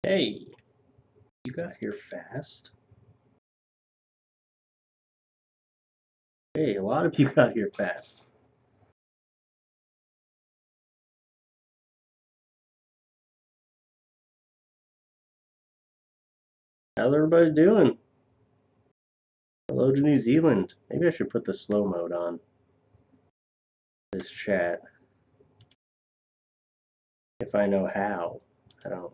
Hey, you got here fast. Hey, a lot of you got here fast. How's everybody doing? Hello to New Zealand. Maybe I should put the slow mode on this chat. If I know how. I don't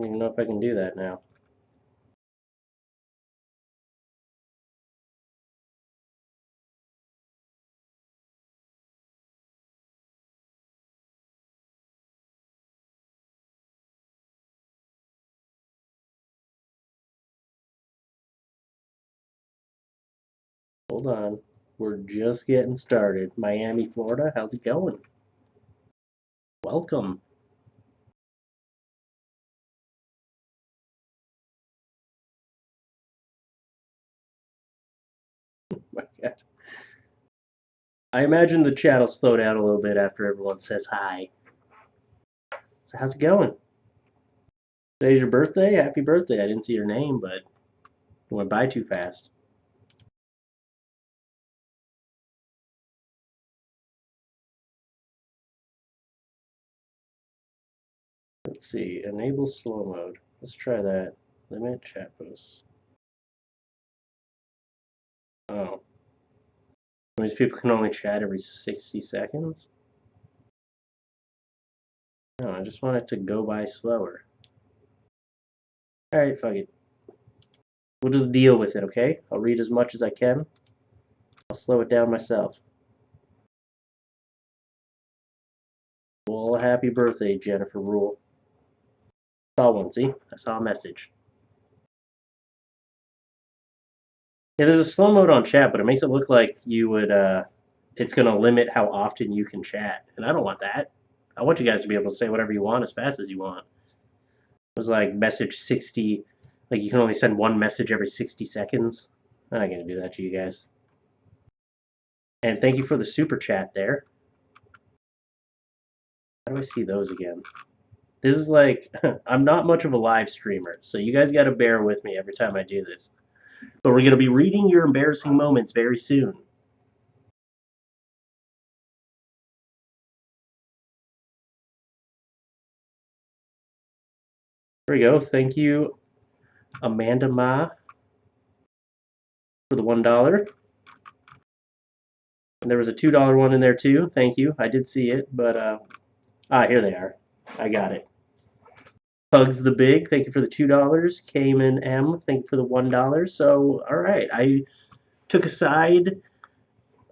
even know if I can do that now. Hold on. We're just getting started. Miami, Florida. How's it going? Welcome. My God. I imagine the chat will slow down a little bit after everyone says hi. So how's it going? Today's your birthday? Happy birthday. I didn't see your name, but it went by too fast. Let's see, enable slow mode. Let's try that. Limit chat posts. Oh. These people can only chat every 60 seconds? No, I just want it to go by slower. Alright, fuck it. We'll just deal with it, okay? I'll read as much as I can. I'll slow it down myself. Well, happy birthday, Jennifer Rule. Saw one, see? I saw a message. Yeah, there's a slow mode on chat, but it makes it look like you would, it's going to limit how often you can chat. And I don't want that. I want you guys to be able to say whatever you want as fast as you want. It was like message 60, like you can only send one message every 60 seconds. I'm not going to do that to you guys. And thank you for the super chat there. How do I see those again? This is like, I'm not much of a live streamer, so you guys got to bear with me every time I do this. But we're going to be reading your embarrassing moments very soon. There we go. Thank you, Amanda Ma, for the $1. And there was a $2 one in there too. Thank you. I did see it, but here they are. I got it. Hugs the Big, thank you for the $2. Cayman M, thank you for the $1. So, all right, I took aside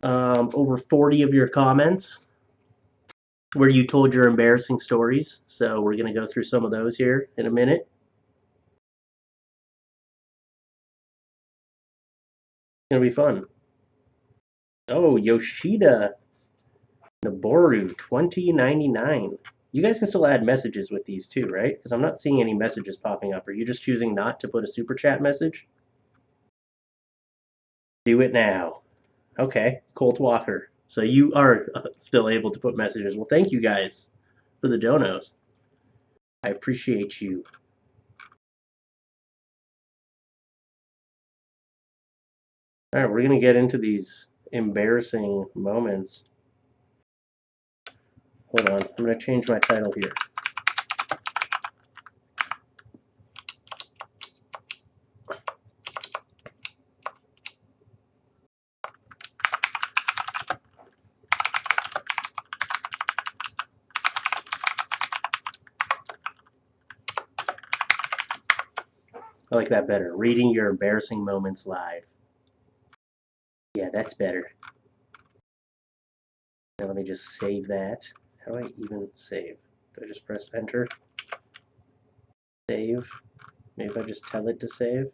over 40 of your comments where you told your embarrassing stories. So we're going to go through some of those here in a minute. It's going to be fun. Oh, Yoshida Naboru 2099. You guys can still add messages with these too, right? Because I'm not seeing any messages popping up. Are you just choosing not to put a super chat message? Do it now. Okay, Colt Walker. So you are still able to put messages. Well, thank you guys for the donos. I appreciate you. All right, we're going to get into these embarrassing moments. Hold on, I'm going to change my title here. I like that better. Reading your embarrassing moments live. Yeah, that's better. Now let me just save that. How do I even save? Do I just press enter? Save? Maybe if I just tell it to save?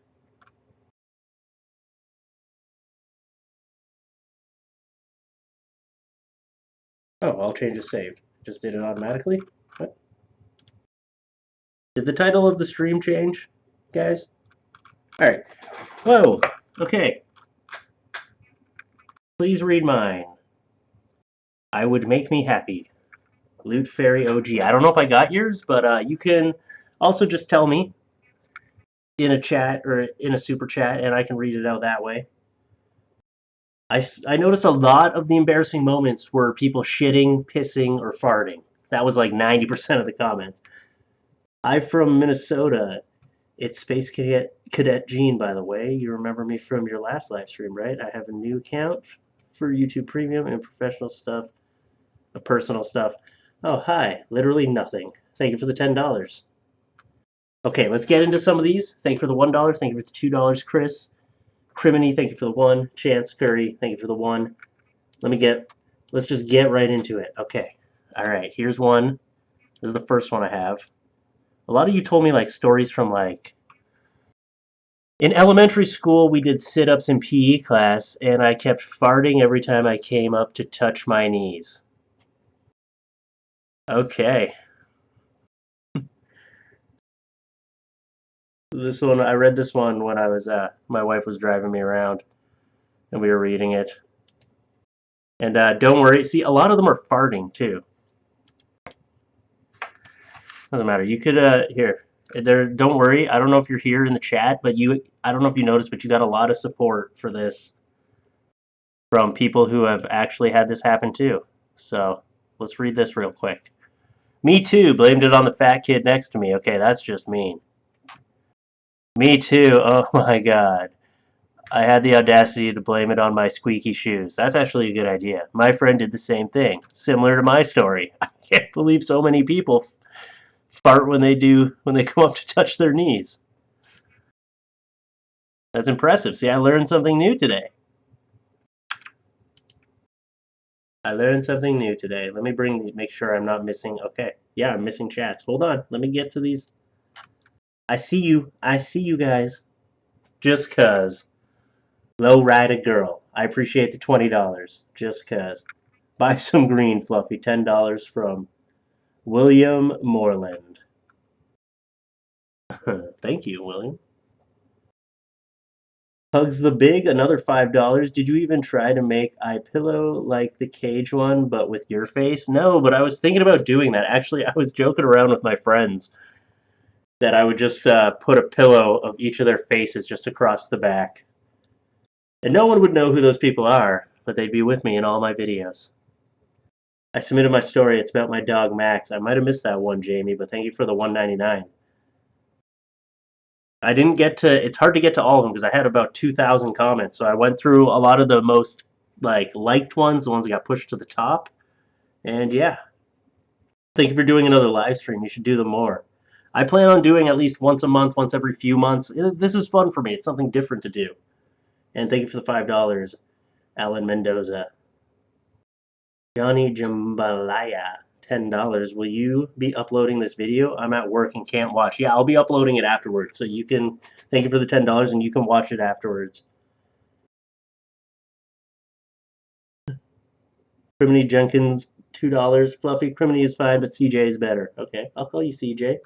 Oh, I'll change the save. Just did it automatically? What? Did the title of the stream change, guys? Alright. Whoa. Okay. Please read mine. I would make me happy. Loot Fairy OG. I don't know if I got yours, but you can also just tell me in a chat or in a super chat, and I can read it out that way. I noticed a lot of the embarrassing moments were people shitting, pissing, or farting. That was like 90% of the comments. I'm from Minnesota. It's Space Cadet Gene, by the way. You remember me from your last live stream, right? I have a new account for YouTube Premium and professional stuff, personal stuff. Oh, hi. Literally nothing. Thank you for the $10. Okay, let's get into some of these. Thank you for the $1. Thank you for the $2, Chris. Criminy, thank you for the 1. Chance Curry, thank you for the 1. Let's just get right into it. Okay. All right, here's one. This is the first one I have. A lot of you told me like stories from like in elementary school we did sit-ups in PE class and I kept farting every time I came up to touch my knees. Okay. This one I read this one when I was my wife was driving me around and we were reading it. And don't worry, see a lot of them are farting too. Doesn't matter. You could here. There don't worry. I don't know if you're here in the chat, but I don't know if you noticed, but you got a lot of support for this from people who have actually had this happen too. So, let's read this real quick. Me too. Blamed it on the fat kid next to me. Okay, that's just mean. Me too. Oh my god. I had the audacity to blame it on my squeaky shoes. That's actually a good idea. My friend did the same thing, similar to my story. I can't believe so many people fart when they come up to touch their knees. That's impressive. See, I learned something new today. I learned something new today. Let me make sure I'm not missing. Okay. Yeah, I'm missing chats. Hold on. Let me get to these. I see you. I see you guys. Just cuz. Low ride a girl. I appreciate the $20. Just cuz. Buy some green, Fluffy. $10 from William Moreland. Thank you, William. Hugs the Big, another $5. Did you even try to make iPillow like the cage one, but with your face? No, but I was thinking about doing that. Actually, I was joking around with my friends that I would just put a pillow of each of their faces just across the back. And no one would know who those people are, but they'd be with me in all my videos. I submitted my story. It's about my dog, Max. I might have missed that one, Jamie, but thank you for the $1.99. I didn't get to. It's hard to get to all of them because I had about 2,000 comments. So I went through a lot of the most liked ones, the ones that got pushed to the top. And yeah, thank you for doing another live stream. You should do them more. I plan on doing at least once a month, once every few months. This is fun for me. It's something different to do. And thank you for the $5, Alan Mendoza. Johnny Jambalaya, $10. Will you be uploading this video? I'm at work and can't watch. Yeah, I'll be uploading it afterwards. So you can, thank you for the $10 and you can watch it afterwards. Criminy Jenkins, $2. Fluffy, Criminy is fine, but CJ is better. Okay, I'll call you CJ.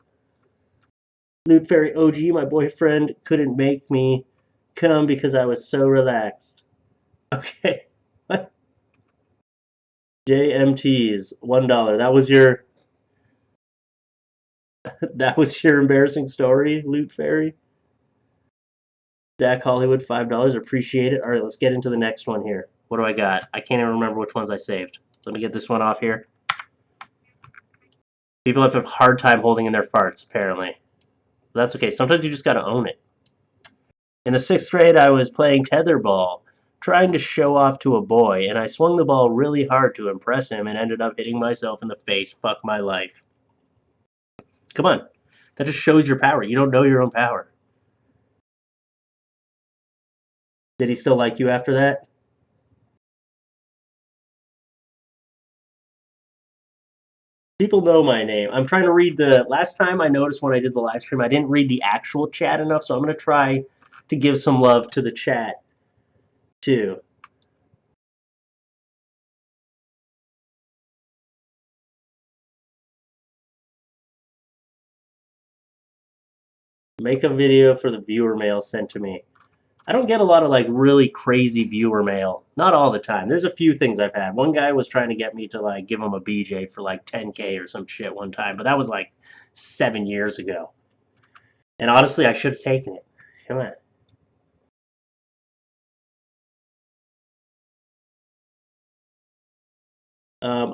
Loot Fairy OG, my boyfriend couldn't make me come because I was so relaxed. Okay. What? JMT's, $1. That was your embarrassing story, Loot Fairy? Zach Hollywood, $5. Appreciate it. All right, let's get into the next one here. What do I got? I can't even remember which ones I saved. Let me get this one off here. People have a hard time holding in their farts, apparently. But that's okay. Sometimes you just gotta own it. In the 6th grade, I was playing tetherball, trying to show off to a boy, and I swung the ball really hard to impress him and ended up hitting myself in the face. Fuck my life. Come on. That just shows your power. You don't know your own power. Did he still like you after that? People know my name. I'm trying to read the last time I noticed when I did the live stream, I didn't read the actual chat enough, so I'm going to try to give some love to the chat too. Make a video for the viewer mail sent to me. I don't get a lot of like really crazy viewer mail. Not all the time. There's a few things I've had. One guy was trying to get me to like give him a BJ for like 10K or some shit one time, but that was like 7 years ago. And honestly, I should have taken it. Come on.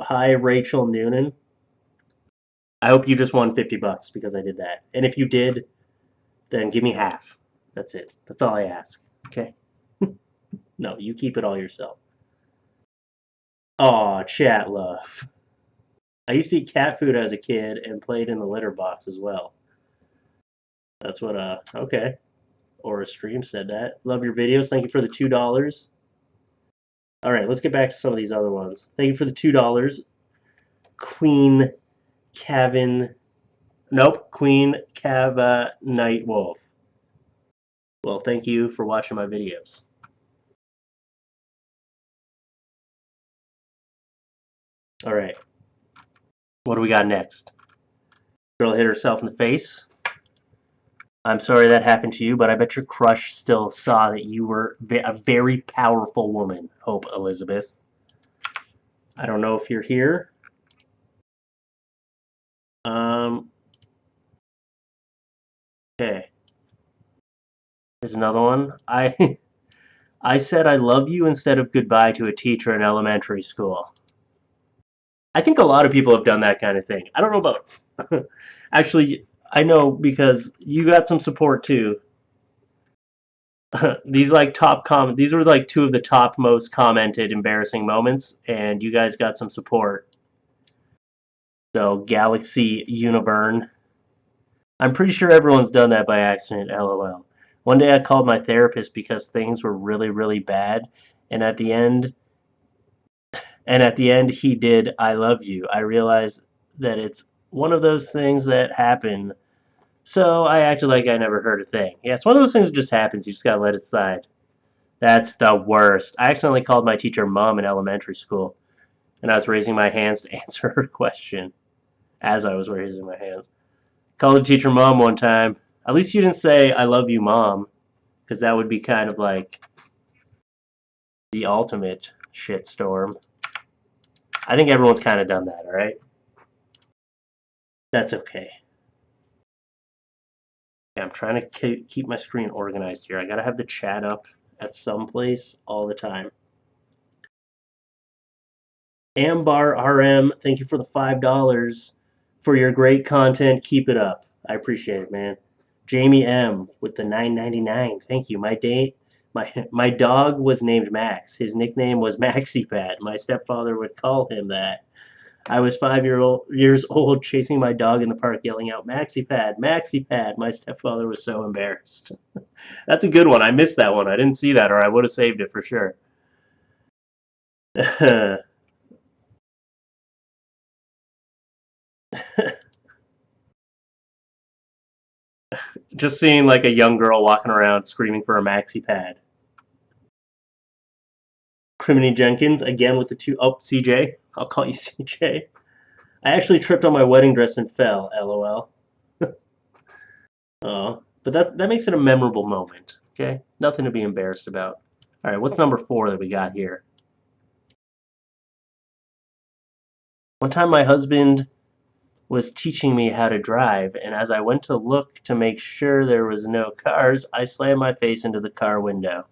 Hi, Rachel Noonan. I hope you just won $50 because I did that. And if you did, then give me half. That's it. That's all I ask. Okay? No, you keep it all yourself. Aw, chat love. I used to eat cat food as a kid and played in the litter box as well. That's what, okay. Or a stream said that. Love your videos. Thank you for the $2. All right, let's get back to some of these other ones. Thank you for the $2. Queen Kevin. Nope, Queen Cava Night Wolf. Well, thank you for watching my videos. All right, what do we got next? Girl hit herself in the face. I'm sorry that happened to you, but I bet your crush still saw that you were a very powerful woman, Hope Elizabeth. I don't know if you're here. Um, okay. Here's another one. I said I love you instead of goodbye to a teacher in elementary school. I think a lot of people have done that kind of thing. I don't know about. Actually, I know because you got some support too. These like top comment. These were like two of the top most commented embarrassing moments, and you guys got some support. So Galaxy Uniburn. I'm pretty sure everyone's done that by accident. LOL. One day I called my therapist because things were really really bad, and at the end he did I love you. I realized that it's one of those things that happen. So I acted like I never heard a thing. Yeah, it's one of those things that just happens. You just gotta let it slide. That's the worst. I accidentally called my teacher mom in elementary school, and I was raising my hands to answer her question as I was raising my hands. Called the teacher mom one time. At least you didn't say I love you, mom, because that would be kind of like the ultimate shitstorm. I think everyone's kind of done that, all right? That's okay. Yeah, I'm trying to keep my screen organized here. I gotta have the chat up at some place all the time. Ambar RM, thank you for the $5 for your great content. Keep it up. I appreciate it, man. Jamie M with the $9.99. Thank you. My dog was named Max. His nickname was Maxie Pad. My stepfather would call him that. I was 5 years old chasing my dog in the park yelling out Maxie Pad, Maxie Pad. My stepfather was so embarrassed. That's a good one. I missed that one. I didn't see that or I would have saved it for sure. Just seeing like a young girl walking around screaming for a maxi pad. Criminy Jenkins again with the two. Oh, CJ. I'll call you CJ. I actually tripped on my wedding dress and fell. LOL. Oh, but that makes it a memorable moment. Okay, nothing to be embarrassed about. All right, what's number 4 that we got here? One time, my husband was teaching me how to drive, and as I went to look to make sure there was no cars, I slammed my face into the car window.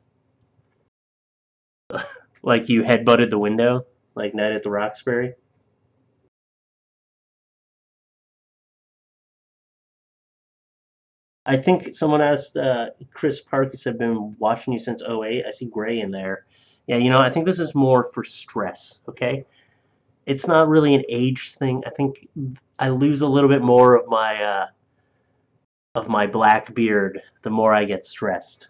Like you headbutted the window, like Night at the Roxbury. I think someone asked Chris Parkes have been watching you since '08. I see Gray in there. Yeah, I think this is more for stress, okay? It's not really an age thing. I think I lose a little bit more of my black beard the more I get stressed.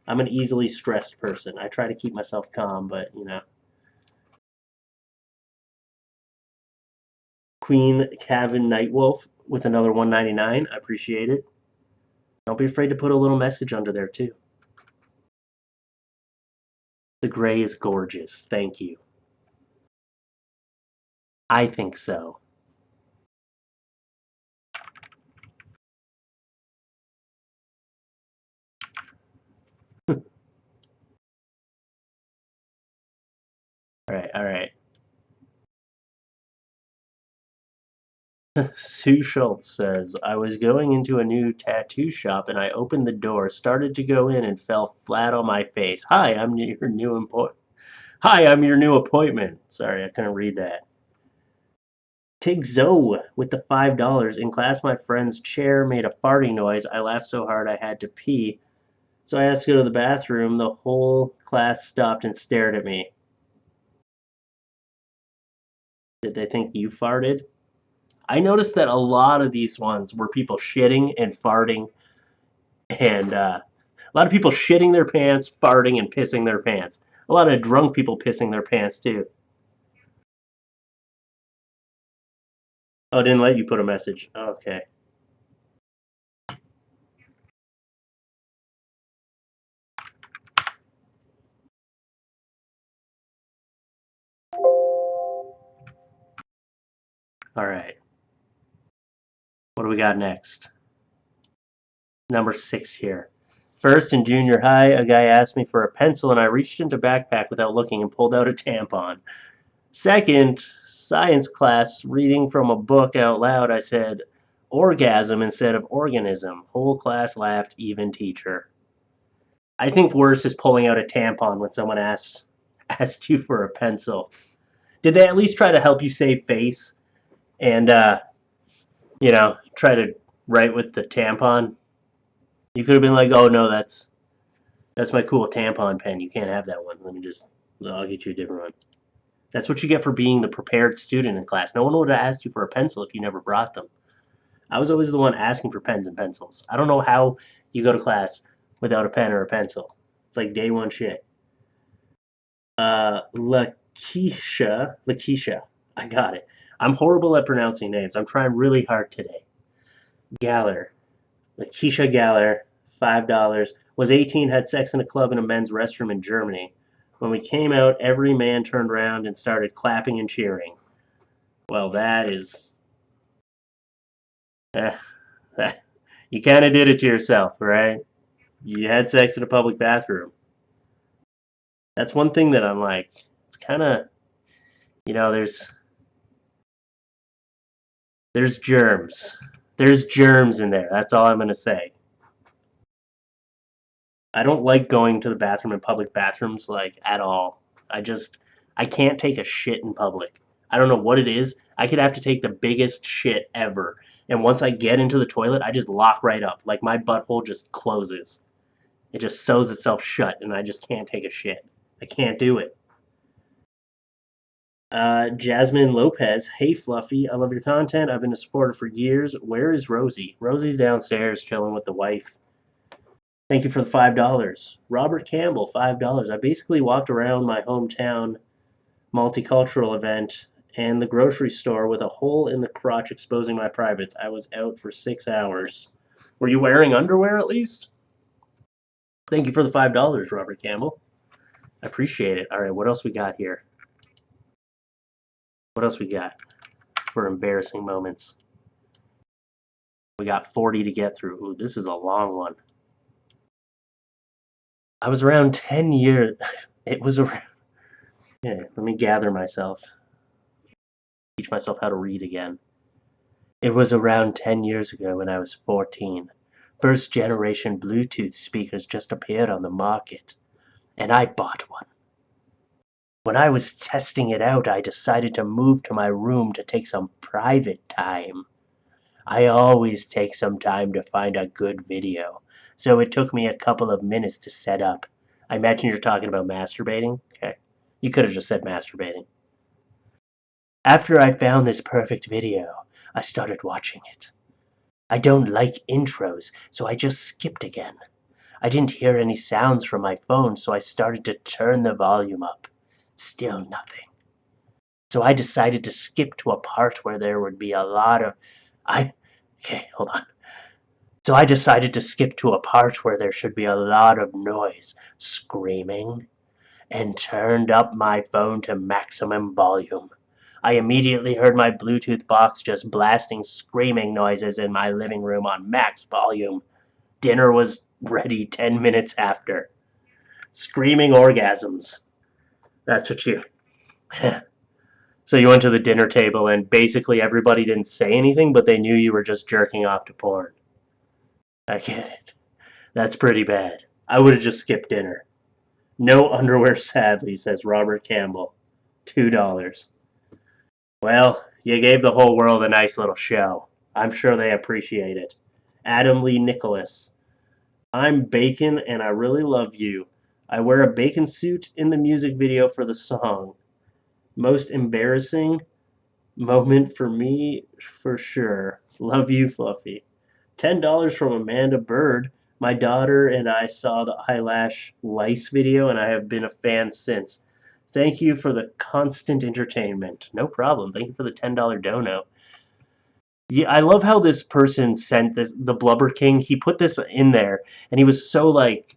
I'm an easily stressed person. I try to keep myself calm, but. Queen Kevin Nightwolf with another 199. I appreciate it. Don't be afraid to put a little message under there too. The gray is gorgeous. Thank you. I think so. Sue Schultz says, I was going into a new tattoo shop and I opened the door, started to go in, and fell flat on my face. Hi, I'm your new appointment. Sorry, I couldn't read that. Tig Zoe with the $5. In class, my friend's chair made a farting noise. I laughed so hard I had to pee. So I asked to go to the bathroom. The whole class stopped and stared at me. Did they think you farted? I noticed that a lot of these ones were people shitting and farting, and a lot of people shitting their pants, farting, and pissing their pants. A lot of drunk people pissing their pants too. Oh, didn't let you put a message. Okay. All right. What do we got next? Number 6 here. First, in junior high, a guy asked me for a pencil, and I reached into backpack without looking and pulled out a tampon. Second, science class, reading from a book out loud, I said orgasm instead of organism. Whole class laughed, even teacher. I think worse is pulling out a tampon when someone asked you for a pencil. Did they at least try to help you save face and try to write with the tampon? You could have been like, "Oh no, that's my cool tampon pen. You can't have that one. I'll get you a different one." That's what you get for being the prepared student in class. No one would have asked you for a pencil if you never brought them. I was always the one asking for pens and pencils. I don't know how you go to class without a pen or a pencil. It's like day one shit. Lakeisha. I got it. I'm horrible at pronouncing names. I'm trying really hard today. Galler. Lakeisha Galler, $5. Was 18, had sex in a club in a men's restroom in Germany. When we came out, every man turned around and started clapping and cheering. Well, that is. Eh, you kind of did it to yourself, right? You had sex in a public bathroom. That's one thing that I'm like, it's kind of, there's germs. There's germs in there. That's all I'm going to say. I don't like going to the bathroom in public bathrooms like at all. I can't take a shit in public. I don't know what it is. I could have to take the biggest shit ever. And once I get into the toilet, I just lock right up. Like my butthole just closes. It just sews itself shut and I just can't take a shit. I can't do it. Jasmine Lopez, hey Fluffy, I love your content. I've been a supporter for years. Where is Rosie? Rosie's downstairs chilling with the wife. Thank you for the $5. Robert Campbell, $5. I basically walked around my hometown multicultural event and the grocery store with a hole in the crotch exposing my privates. I was out for 6 hours. Were you wearing underwear at least? Thank you for the $5, Robert Campbell. I appreciate it. All right, what else we got here? What else we got for embarrassing moments? We got 40 to get through. Ooh, this is a long one. I was around 10 years. It was around. Yeah, let me gather myself. Teach myself how to read again. It was around 10 years ago when I was 14. First generation Bluetooth speakers just appeared on the market, and I bought one. When I was testing it out, I decided to move to my room to take some private time. I always take some time to find a good video, so it took me a couple of minutes to set up. I imagine you're talking about masturbating? Okay. You could have just said masturbating. After I found this perfect video, I started watching it. I don't like intros, so I just skipped again. I didn't hear any sounds from my phone, so I started to turn the volume up. Still nothing. So I decided to skip to a part where there would be a lot of. Okay, hold on. So I decided to skip to a part where there should be a lot of noise, screaming, and turned up my phone to maximum volume. I immediately heard my Bluetooth box just blasting screaming noises in my living room on max volume. Dinner was ready 10 minutes after. Screaming orgasms. That's what you. So you went to the dinner table and basically everybody didn't say anything, but they knew you were just jerking off to porn. I get it. That's pretty bad. I would have just skipped dinner. No underwear, sadly, says Robert Campbell. $2. Well, you gave the whole world a nice little show. I'm sure they appreciate it. Adam Lee Nicholas. I'm Bacon and I really love you. I wear a bacon suit in the music video for the song. Most embarrassing moment for me, for sure. Love you, Fluffy. $10 from Amanda Bird. My daughter and I saw the eyelash lice video and I have been a fan since. Thank you for the constant entertainment. No problem. Thank you for the $10 dono. Yeah, I love how this person sent this, the Blubber King. He put this in there and he was so like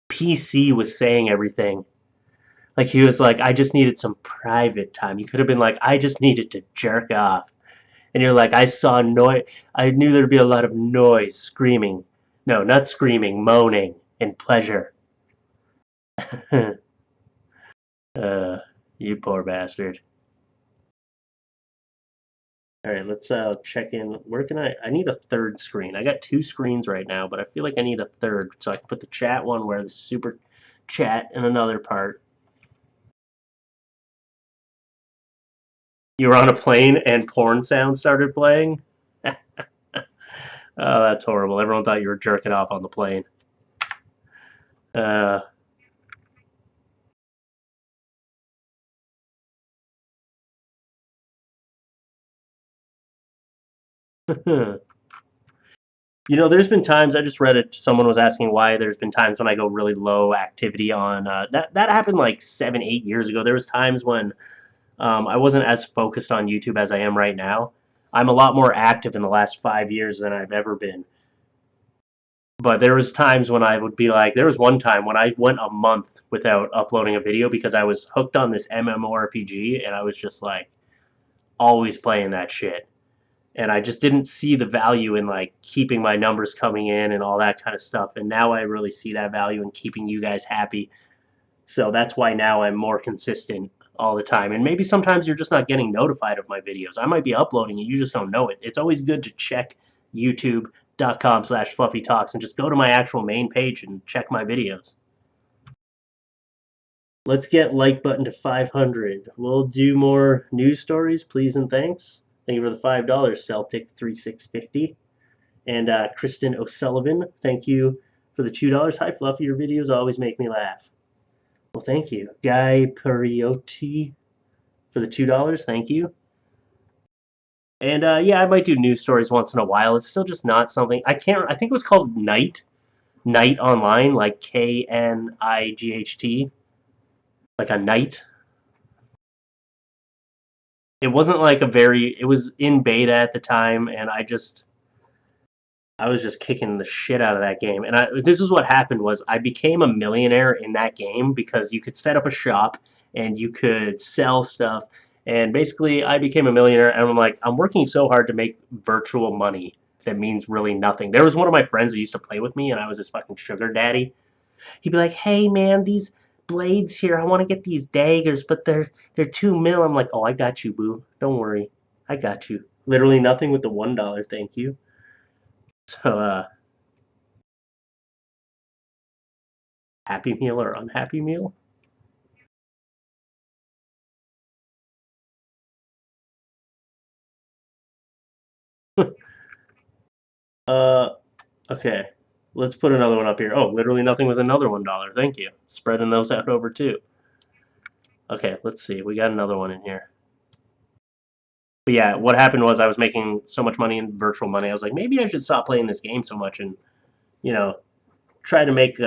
PC with saying everything. Like he was like, I just needed some private time. You could have been like, I just needed to jerk off. And you're like, I saw noise. I knew there'd be a lot of noise, screaming. No, not screaming, moaning in pleasure. uh, you poor bastard. All right, let's check in. Where can I need a third screen. I got two screens right now, but I feel like I need a third so I can put the chat one where the super chat in another part. You were on a plane and porn sound started playing? Oh, that's horrible. Everyone thought you were jerking off on the plane. Uh, You know, there's been times I just read it. Someone was asking why there's been times when I go really low activity on that happened like 7, 8 years ago. There was times when I wasn't as focused on YouTube as I am right now. I'm a lot more active in the last 5 years than I've ever been. But there was times when I would be like, there was one time when I went a month without uploading a video because I was hooked on this MMORPG and I was just like always playing that shit. And I just didn't see the value in like keeping my numbers coming in and all that kind of stuff. And now I really see that value in keeping you guys happy. So that's why now I'm more consistent all the time. And maybe sometimes you're just not getting notified of my videos. I might be uploading and you just don't know it. It's always good to check youtube.com/FluffeeTalks and just go to my actual main page and check my videos. Let's get like button to 500. We'll do more news stories, please and thanks. Thank you for the $5, Celtic3650. And Kristen O'Sullivan, thank you for the $2. Hi, Fluffy. Your videos always make me laugh. Well, thank you. Guy Periotti for the $2. Thank you. And yeah, I might do news stories once in a while. It's still just not something I can't. I think it was called Night Online, like KNIGHT, like a night. It wasn't like a very. It was in beta at the time, and I was just kicking the shit out of that game. And this is what happened was I became a millionaire in that game because you could set up a shop and you could sell stuff. And basically, I became a millionaire. And I'm like, I'm working so hard to make virtual money that means really nothing. There was one of my friends that used to play with me, and I was his fucking sugar daddy. He'd be like, "Hey man, these blades here, I want to get these daggers, but they're 2 mil." I'm like, "Oh, I got you, boo. Don't worry, I got you." Literally nothing with the $1. Thank you. So Happy Meal or Unhappy Meal? uh, okay. Let's put another one up here. Oh, literally nothing with another $1. Thank you. Spreading those out over two. Okay, let's see. We got another one in here. But yeah, what happened was I was making so much money in virtual money. I was like, maybe I should stop playing this game so much and, you know, try to make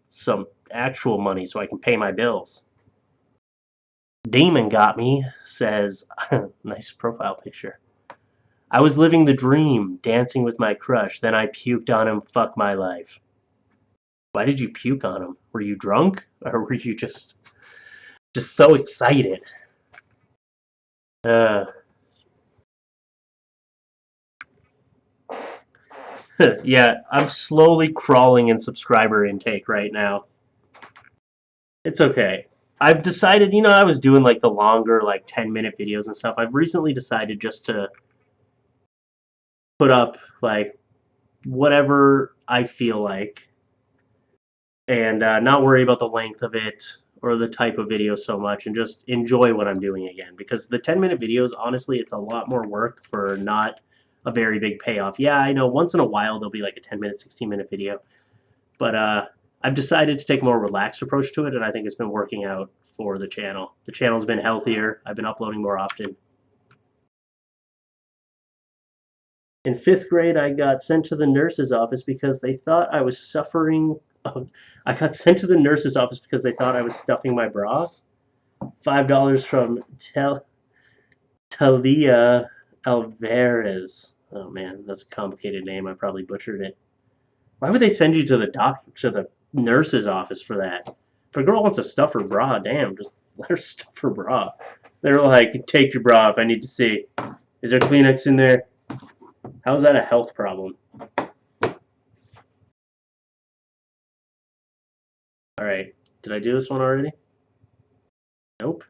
some actual money so I can pay my bills. Damon got me, says, nice profile picture. I was living the dream, dancing with my crush. Then I puked on him. Fuck my life. Why did you puke on him? Were you drunk? Or were you just so excited? Uh, yeah, I'm slowly crawling in subscriber intake right now. It's okay. I've decided, I was doing like the longer, like 10-minute videos and stuff. I've recently decided just to put up like whatever I feel like and not worry about the length of it or the type of video so much and just enjoy what I'm doing again. Because the 10-minute videos, honestly, it's a lot more work for not a very big payoff. Yeah, I know once in a while there'll be like a 10-minute, 16-minute video, but I've decided to take a more relaxed approach to it, and I think it's been working out for the channel. The channel's been healthier. I've been uploading more often. In fifth grade, I got sent to the nurse's office because they thought I was suffering. I got sent to the nurse's office because they thought I was stuffing my bra. $5 from Talia Alvarez. Oh man, that's a complicated name. I probably butchered it. Why would they send you to the nurse's office for that? If a girl wants to stuff her bra, damn, just let her stuff her bra. They're like, take your bra off. I need to see. Is there Kleenex in there? How is that a health problem? All right. Did I do this one already? Nope.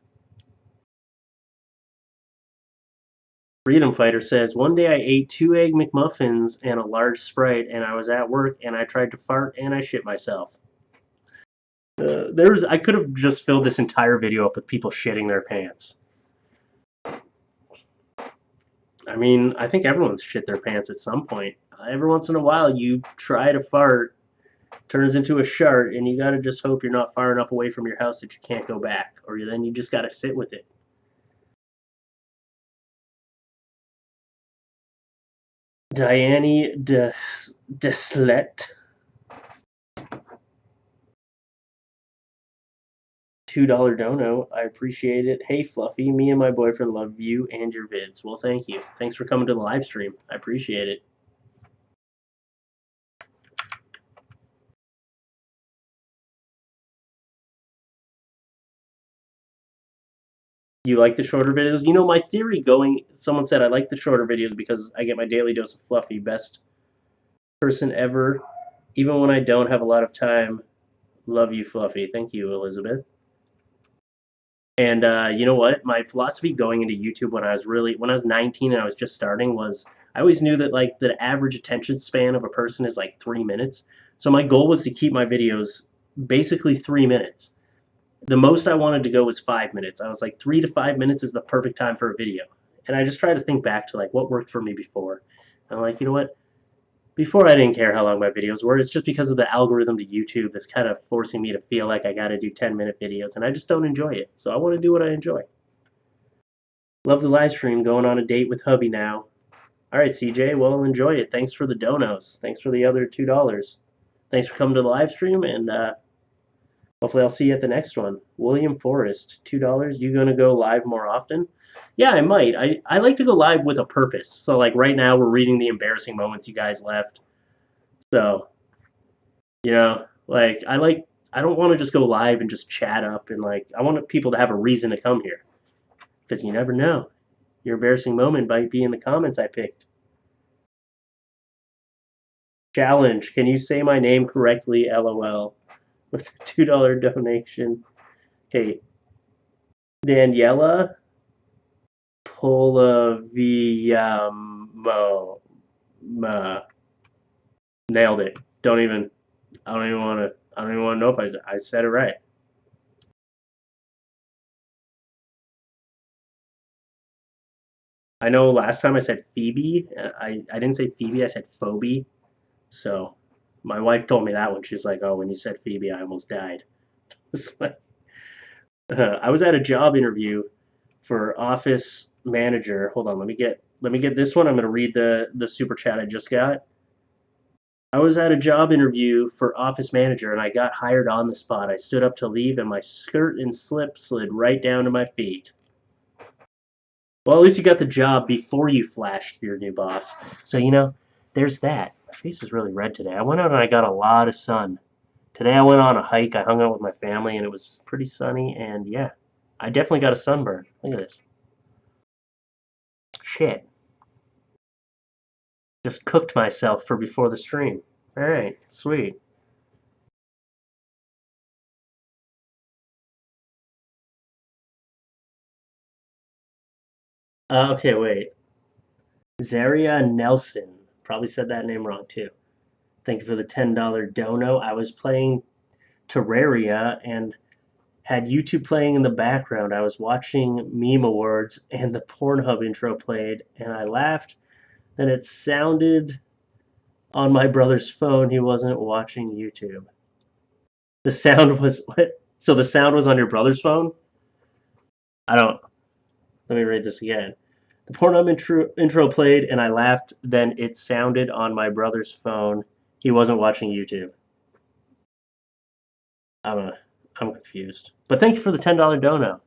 Freedom Fighter says, one day I ate 2 Egg McMuffins and a large Sprite, and I was at work, and I tried to fart, and I shit myself. I could have just filled this entire video up with people shitting their pants. I mean, I think everyone's shit their pants at some point. Every once in a while, you try to fart, turns into a shart, and you gotta just hope you're not far enough away from your house that you can't go back, or then you just gotta sit with it. Diane Deslet, $2 dono. I appreciate it. Hey, Fluffy, me and my boyfriend love you and your vids. Well, thank you. Thanks for coming to the live stream. I appreciate it. You like the shorter videos? My theory someone said I like the shorter videos because I get my daily dose of Fluffy. Best person ever. Even when I don't have a lot of time, love you, Fluffy. Thank you, Elizabeth. And you know what? My philosophy going into YouTube when I was 19 and I was just starting was I always knew that like the average attention span of a person is like 3 minutes. So my goal was to keep my videos basically 3 minutes. The most I wanted to go was 5 minutes. I was like 3 to 5 minutes is the perfect time for a video. And I just try to think back to like what worked for me before. And I'm like, you know what? Before I didn't care how long my videos were. It's just because of the algorithm to YouTube that's kind of forcing me to feel like I got to do 10-minute videos, and I just don't enjoy it. So I want to do what I enjoy. Love the live stream. Going on a date with hubby now. All right, CJ. Well, enjoy it. Thanks for the donos. Thanks for the other $2. Thanks for coming to the live stream, and hopefully I'll see you at the next one. William Forrest, $2. You gonna go live more often? Yeah, I might. I like to go live with a purpose. So like right now we're reading the embarrassing moments you guys left. So like I don't want to just go live and just chat up and like I want people to have a reason to come here because you never know. Your embarrassing moment might be in the comments I picked. Challenge. Can you say my name correctly? LOL. With a $2 donation. Okay. Daniela Polaviamo. Nailed it. I don't even want to know if I said it right. I know last time I said Phoebe. I didn't say Phoebe, I said Phoebe. So my wife told me that one. She's like, "Oh, when you said Phoebe, I almost died." It's like, I was at a job interview for office manager. Hold on, let me get this one. I'm gonna read the super chat I just got. I was at a job interview for office manager and I got hired on the spot. I stood up to leave and my skirt and slip slid right down to my feet. Well, at least you got the job before you flashed your new boss. So, there's that. My face is really red today. I went out and I got a lot of sun. Today I went on a hike. I hung out with my family and it was pretty sunny. And yeah, I definitely got a sunburn. Look at this. Shit. Just cooked myself for before the stream. Alright, sweet. Okay, wait. Zaria Nelson. Probably said that name wrong too. Thank you for the $10 dono. I was playing Terraria and had YouTube playing in the background. I was watching Meme Awards and the Pornhub intro played, and I laughed. Then it sounded on my brother's phone. He wasn't watching YouTube. The sound was what? So the sound was on your brother's phone? I don't. Let me read this again. The Pornhub intro played, and I laughed. Then it sounded on my brother's phone. He wasn't watching YouTube. I'm a, I'm confused. But thank you for the $10 dono.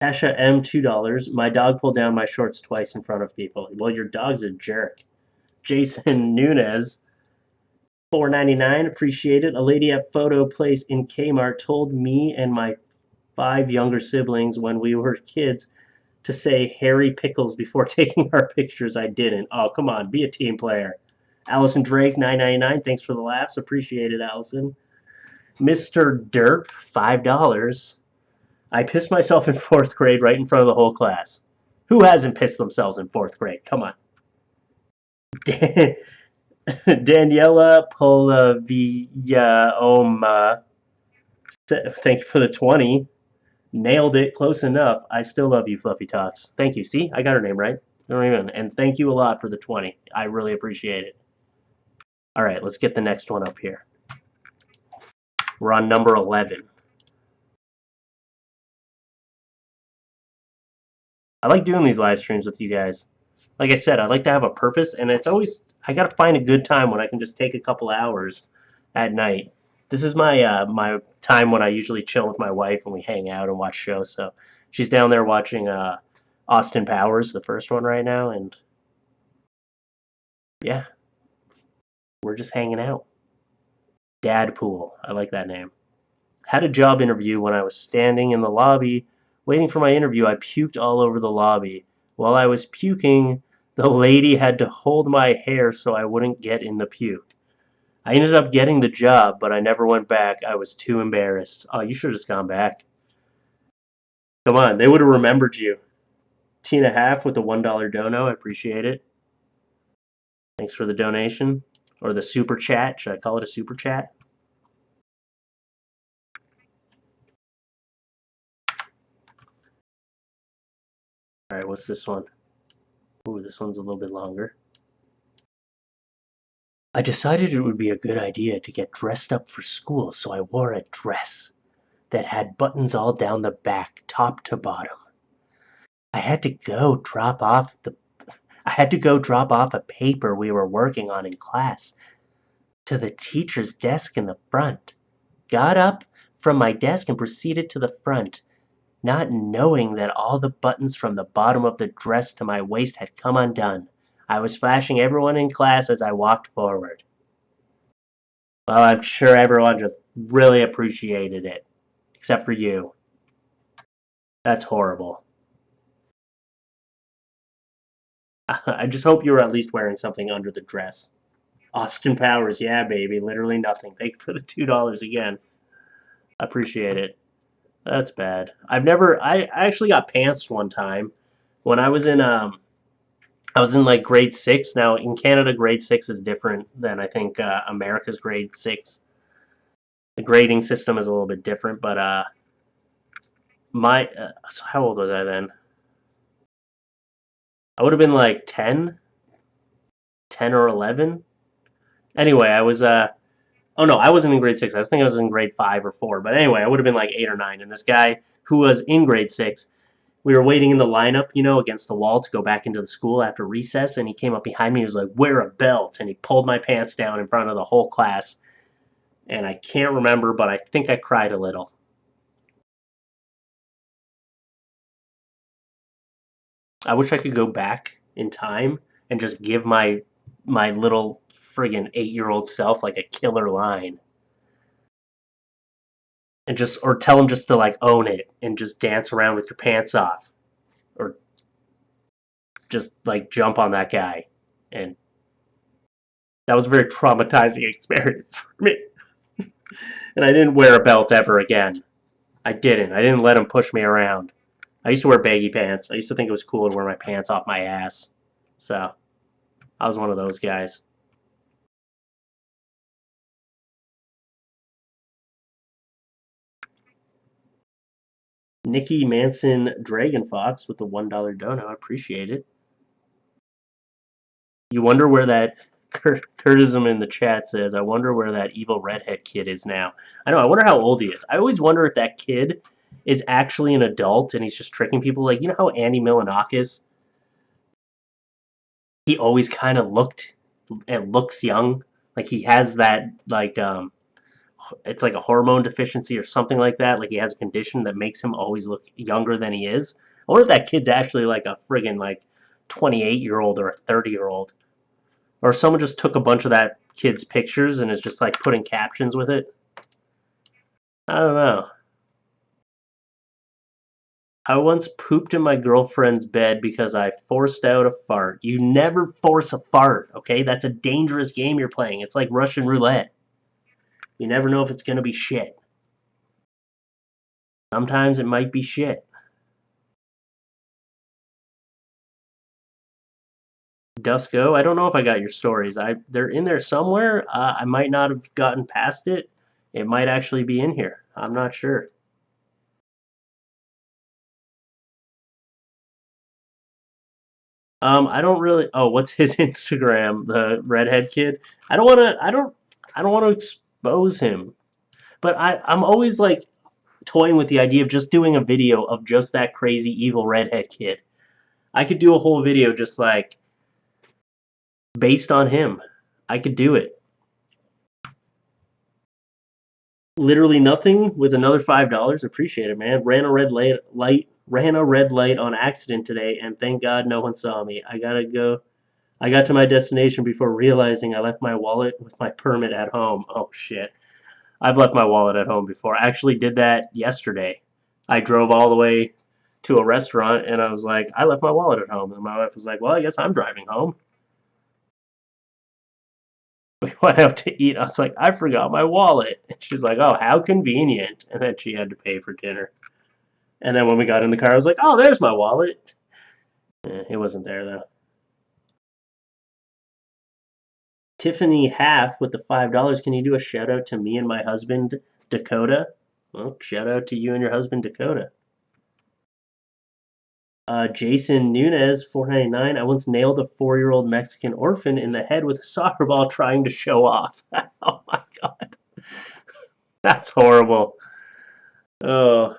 Tasha M $2. My dog pulled down my shorts twice in front of people. Well, your dog's a jerk. Jason Nunez $4.99. Appreciate it. A lady at Photo Place in Kmart told me and my 5 younger siblings when we were kids to say Harry Pickles before taking our pictures. I didn't. Oh, come on, be a team player. Allison Drake $9.99. Thanks for the laughs. Appreciate it, Allison. Mr. Derp $5. I pissed myself in 4th grade right in front of the whole class. Who hasn't pissed themselves in 4th grade? Come on. Daniela Polaviaoma. Thank you for the 20. Nailed it. Close enough. I still love you, Fluffy Talks. Thank you. See, I got her name right. And thank you a lot for the 20. I really appreciate it. All right, let's get the next one up here. We're on number 11. I like doing these live streams with you guys. Like I said, I like to have a purpose, and it's always, I got to find a good time when I can just take a couple hours at night. This is my time when I usually chill with my wife and we hang out and watch shows. So she's down there watching Austin Powers, the first one right now, and yeah, we're just hanging out. Dadpool, I like that name. Had a job interview. When I was standing in the lobby waiting for my interview, I puked all over the lobby. While I was puking, the lady had to hold my hair so I wouldn't get in the puke. I ended up getting the job, but I never went back. I was too embarrassed. Oh, you should have just gone back. Come on, they would have remembered you. Tina Half with the $1 dono. I appreciate it. Thanks for the donation. Or the super chat. Should I call it a super chat? Alright, what's this one? Ooh, this one's a little bit longer. I decided it would be a good idea to get dressed up for school, so I wore a dress that had buttons all down the back, top to bottom. I had to go drop off the I had to go drop off a paper we were working on in class to the teacher's desk in the front. Got up from my desk and proceeded to the front, not knowing that all the buttons from the bottom of the dress to my waist had come undone. I was flashing everyone in class as I walked forward. Well, I'm sure everyone just really appreciated it, except for you. That's horrible. I just hope you were at least wearing something under the dress. Austin Powers, yeah, baby, literally nothing. Thank you for the $2 again. I appreciate it. That's bad. I actually got pantsed one time when I was in like grade 6. Now in Canada, grade 6 is different than I think America's grade 6. The grading system is a little bit different, but so how old was I then? I would have been like 10 or 11. Anyway, I was oh no, I wasn't in grade 6. I was thinking I was in grade 5 or 4. But anyway, I would have been like 8 or 9. And this guy who was in grade 6, we were waiting in the lineup, against the wall to go back into the school after recess, and he came up behind me. He was like, "Wear a belt," and he pulled my pants down in front of the whole class. And I can't remember, but I think I cried a little. I wish I could go back in time and just give my little friggin' 8-year-old self like a killer line. And just, or tell him just to like own it and just dance around with your pants off. Or just like jump on that guy. And that was a very traumatizing experience for me. And I didn't wear a belt ever again. I didn't. I didn't let him push me around. I used to wear baggy pants. I used to think it was cool to wear my pants off my ass. So I was one of those guys. Nikki Manson Dragon Fox with the $1 dono. I appreciate it. You wonder where that Curtism in the chat says, I wonder where that evil redhead kid is now. I know, I wonder how old he is. I always wonder if that kid is actually an adult and he's just tricking people. Like, you know how Andy Milonakis, he always kind of looks young. Like he has that, like, it's like a hormone deficiency or something like that. Like he has a condition that makes him always look younger than he is. I wonder if that kid's actually like a friggin' like 28-year-old or a 30-year-old. Or if someone just took a bunch of that kid's pictures and is just like putting captions with it. I don't know. I once pooped in my girlfriend's bed because I forced out a fart. You never force a fart, okay? That's a dangerous game you're playing. It's like Russian roulette. You never know if it's going to be shit. Sometimes it might be shit. Dusko, I don't know if I got your stories. They're in there somewhere. I might not have gotten past it. It might actually be in here. I'm not sure. I don't really. Oh, what's his Instagram? The redhead kid. I don't want to. I don't want to expose him. But I'm always like toying with the idea of just doing a video of just that crazy evil redhead kid. I could do a whole video just like based on him. I could do it. Literally nothing with another $5. Appreciate it, man. Ran a red light on accident today, and thank God no one saw me. I gotta go. I got to my destination before realizing I left my wallet with my permit at home. Oh shit. I've left my wallet at home before. I actually did that yesterday. I drove all the way to a restaurant and I was like, I left my wallet at home. And my wife was like, well, I guess I'm driving home. We went out to eat. I was like, I forgot my wallet. And she's like, oh, how convenient. And then she had to pay for dinner. And then when we got in the car, I was like, oh, there's my wallet. It wasn't there though. Tiffany Half with the $5. Can you do a shout out to me and my husband, Dakota? Well, shout out to you and your husband, Dakota. Jason Nunez, 499. I once nailed a 4-year-old Mexican orphan in the head with a soccer ball trying to show off. Oh my god. That's horrible. Oh,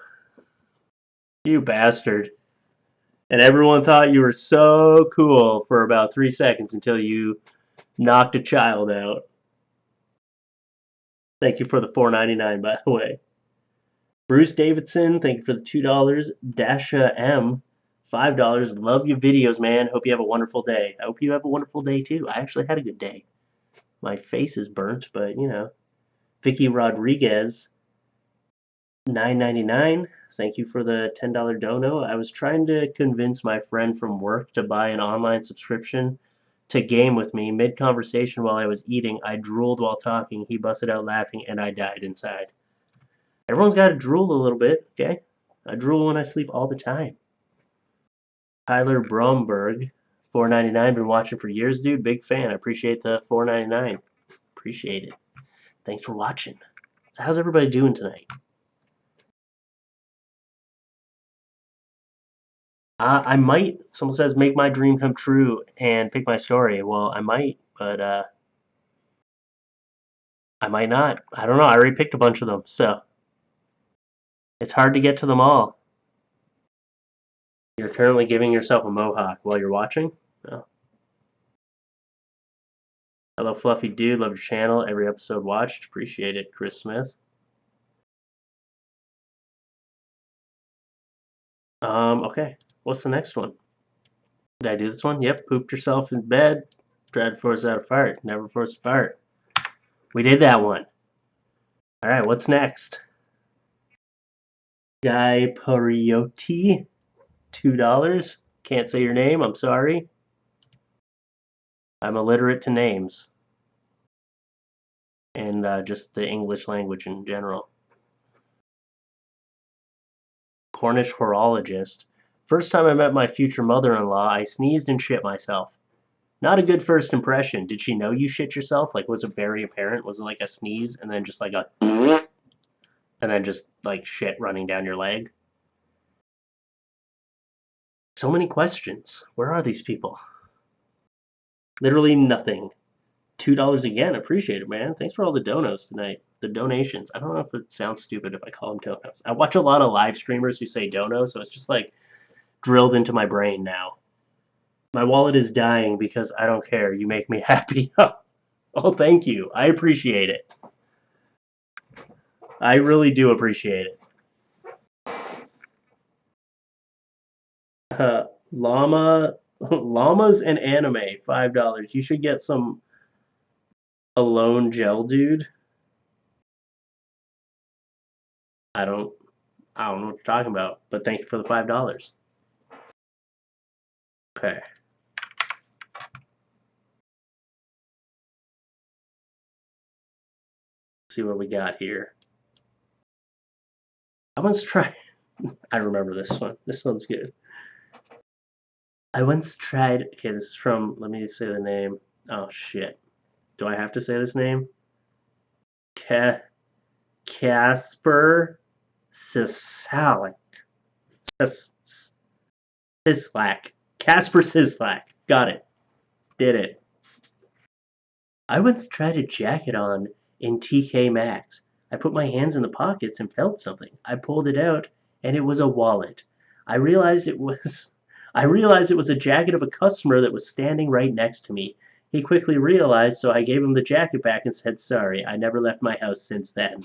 you bastard. And everyone thought you were so cool for about 3 seconds until you knocked a child out. Thank you for the 499, by the way. Bruce Davidson, thank you for the $2. Dasha M, $5. Love your videos, man. Hope you have a wonderful day. I hope you have a wonderful day too. I actually had a good day. My face is burnt, but you know. Vicky Rodriguez, 9.99. Thank you for the $10 dono. I was trying to convince my friend from work to buy an online subscription to game with me. Mid conversation while I was eating, I drooled while talking. He busted out laughing, and I died inside. Everyone's got to drool a little bit, okay? I drool when I sleep all the time. Tyler Bromberg, 4.99. Been watching for years, dude. Big fan. I appreciate the 4.99. Appreciate it. Thanks for watching. So how's everybody doing tonight? I might. Someone says make my dream come true and pick my story. Well, I might, but I might not. I don't know. I already picked a bunch of them, so it's hard to get to them all. You're currently giving yourself a mohawk while you're watching. Oh. Hello, Fluffy Dude. Love your channel. Every episode watched. Appreciate it, Chris Smith. Okay. What's the next one? Did I do this one? Yep. Pooped yourself in bed. Tried to force out a fart. Never force a fart. We did that one. All right. What's next? Guy Pariotti, $2. Can't say your name. I'm sorry. I'm illiterate to names and just the English language in general. Cornish horologist. First time I met my future mother-in-law, I sneezed and shit myself. Not a good first impression. Did she know you shit yourself? Like, was it very apparent? Was it like a sneeze and then just like a and then just like shit running down your leg? So many questions. Where are these people? Literally nothing. $2 again. Appreciate it, man. Thanks for all the donos tonight. The donations. I don't know if it sounds stupid if I call them donos. I watch a lot of live streamers who say dono, so it's just like drilled into my brain now. My wallet is dying because I don't care. You make me happy. Oh, thank you. I appreciate it. I really do appreciate it. Uh, llamas and anime, $5. You should get some Alone gel, dude. I don't, I don't know what you're talking about, but thank you for the $5. Okay. See what we got here. I once tried. I remember this one. This one's good. I once tried. Okay, this is from. Let me say the name. Oh shit. Do I have to say this name? Ca- Casper Sislak. Sislak. Casper Sislak. Got it. Did it. I once tried a jacket on in TK Maxx. I put my hands in the pockets and felt something. I pulled it out and it was a wallet. I realized it was I realized it was a jacket of a customer that was standing right next to me. He quickly realized, so I gave him the jacket back and said sorry. I never left my house since then.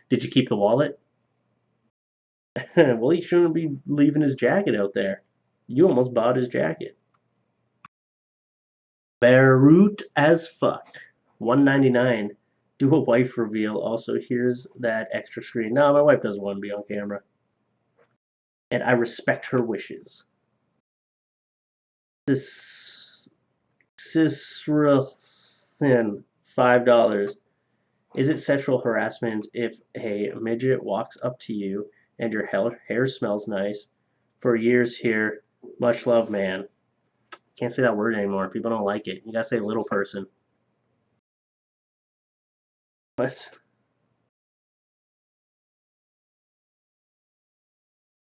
Did you keep the wallet? Well, he shouldn't be leaving his jacket out there. You almost bought his jacket. Beirut as fuck. 199. Do a wife reveal. Also, here's that extra screen. No, my wife doesn't want to be on camera. And I respect her wishes. This Ciceracin, $5. Is it sexual harassment if a midget walks up to you and your hair smells nice? For years here, much love, man. Can't say that word anymore. People don't like it. You gotta say little person. What?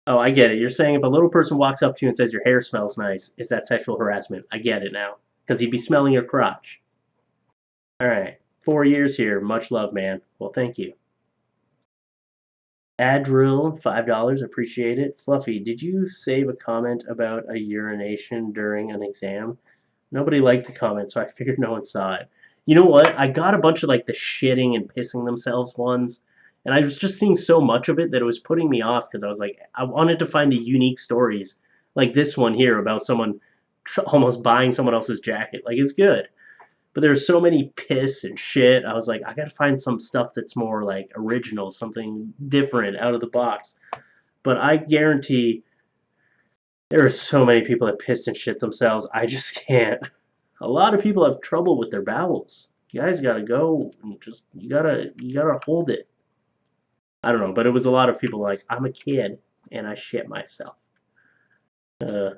Oh, I get it. You're saying if a little person walks up to you and says your hair smells nice, is that sexual harassment? I get it now. Because he'd be smelling your crotch. All right. 4 years here. Much love, man. Well, thank you. Adrill, $5. Appreciate it. Fluffy, did you save a comment about a urination during an exam? Nobody liked the comment, so I figured no one saw it. You know what? I got a bunch of like the shitting and pissing themselves ones, and I was just seeing so much of it that it was putting me off because I was like, I wanted to find the unique stories, like this one here about someone almost buying someone else's jacket. Like it's good, but there's so many piss and shit. I was like, I gotta find some stuff that's more like original, something different, out of the box. But I guarantee there are so many people that pissed and shit themselves. I just can't. A lot of people have trouble with their bowels. You guys gotta go and just you gotta hold it. I don't know, but it was a lot of people like I'm a kid and I shit myself. Uh,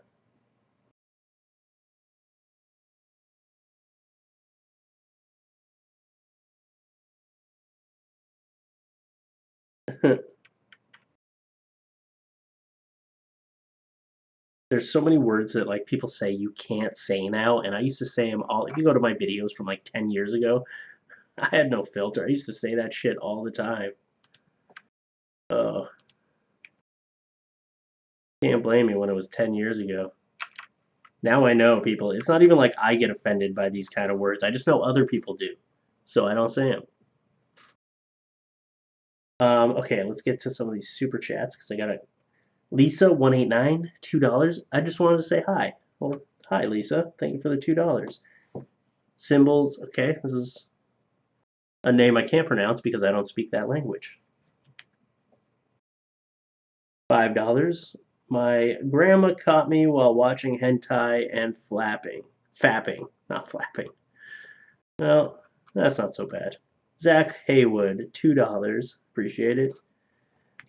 there's so many words that like people say you can't say now, and I used to say them all. If you go to my videos from like 10 years ago, I had no filter. I used to say that shit all the time. Uh, can't blame me when it was 10 years ago. Now I know people. It's not even like I get offended by these kind of words. I just know other people do, so I don't say them. Okay, let's get to some of these super chats because I got a Lisa 189 $2. I just wanted to say hi. Well, hi Lisa. Thank you for the $2. Symbols. Okay, this is a name I can't pronounce because I don't speak that language. $5. My grandma caught me while watching hentai and fapping, not flapping. Well, that's not so bad. Zach Haywood, $2. Appreciate it.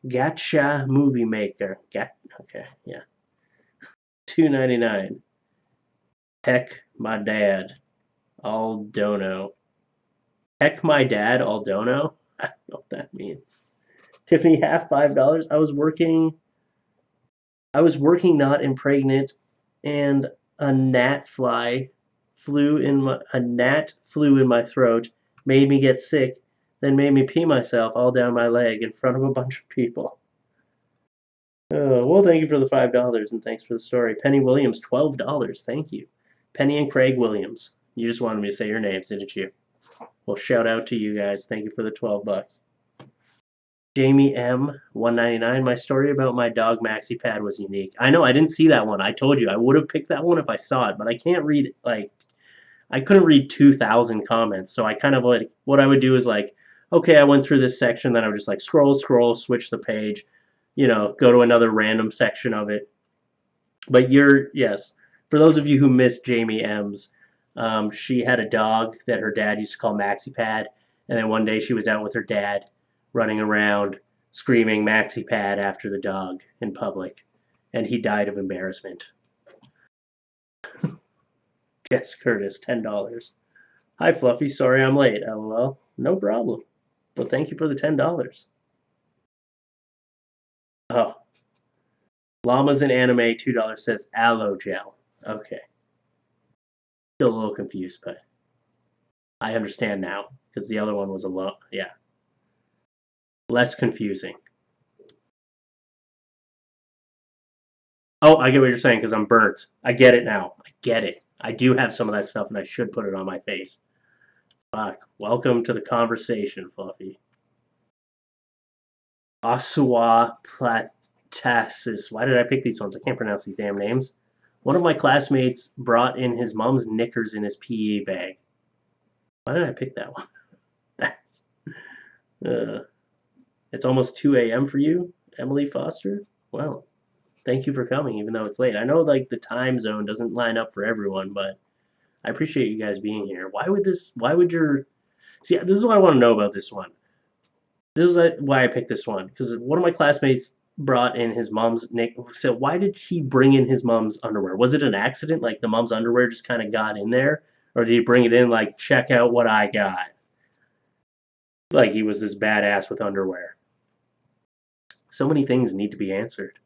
Gacha Movie Maker. Okay, yeah. $2.99. Heck my dad. Aldono. Heck my dad, Aldono? I don't know what that means. Tiffany half $5. I was working not impregnant, and a gnat flew in my throat, made me get sick, then made me pee myself all down my leg in front of a bunch of people. Well, thank you for the $5 and thanks for the story. Penny Williams, $12. Thank you. Penny and Craig Williams. You just wanted me to say your names, didn't you? Well, shout out to you guys. Thank you for the $12. Jamie M, 199. My story about my dog Maxi Pad was unique. I know I didn't see that one. I told you I would have picked that one if I saw it, but I can't read like I couldn't read 2,000 comments. So I kind of like what I would do is like, okay, I went through this section, then I would just like scroll, switch the page, go to another random section of it. But yes, for those of you who missed Jamie M's, she had a dog that her dad used to call Maxi Pad, and then one day she was out with her dad, running around screaming Maxi Pad after the dog in public, and he died of embarrassment. Guess Curtis, $10. Hi Fluffy, sorry I'm late. LOL. No problem. But thank you for the $10. Oh, llamas in anime, $2 says aloe gel. Okay. Still a little confused, but I understand now because the other one was yeah, less confusing. Oh, I get what you're saying because I'm burnt. I get it now. I get it. I do have some of that stuff and I should put it on my face. Fuck. Welcome to the conversation, Fluffy. Osawa Platasis. Why did I pick these ones? I can't pronounce these damn names. One of my classmates brought in his mom's knickers in his PE bag. Why did I pick that one? That's, it's almost 2 a.m. for you, Emily Foster? Well, thank you for coming, even though it's late. I know like the time zone doesn't line up for everyone, but I appreciate you guys being here. See, this is what I want to know about this one. This is why I picked this one, because one of my classmates brought in his mom's nick. So why did he bring in his mom's underwear? Was it an accident? Like the mom's underwear just kind of got in there? Or did he bring it in like, check out what I got? Like he was this badass with underwear. So many things need to be answered.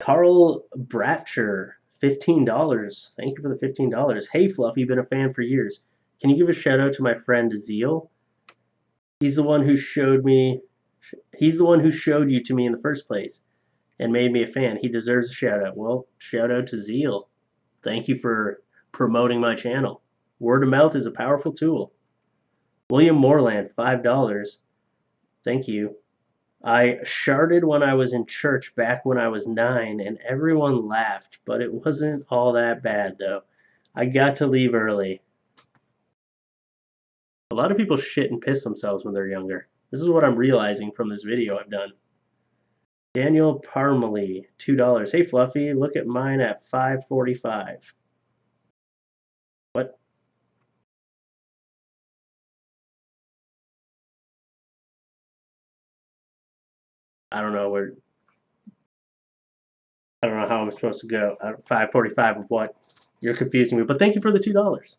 Carl Bratcher, $15. Thank you for the $15. Hey Fluffy, been a fan for years. Can you give a shout out to my friend Zeal? He's the one who showed me he's the one who showed you to me in the first place and made me a fan. He deserves a shout out. Well, shout out to Zeal. Thank you for promoting my channel. Word of mouth is a powerful tool. William Moreland, $5. Thank you. I sharded when I was in church back when I was 9, and everyone laughed, but it wasn't all that bad, though. I got to leave early. A lot of people shit and piss themselves when they're younger. This is what I'm realizing from this video I've done. Daniel Parmalee, $2. Hey, Fluffy, look at mine at 5:45. What? I don't know where. I don't know how I'm supposed to go. 5:45 of what? You're confusing me. But thank you for the $2.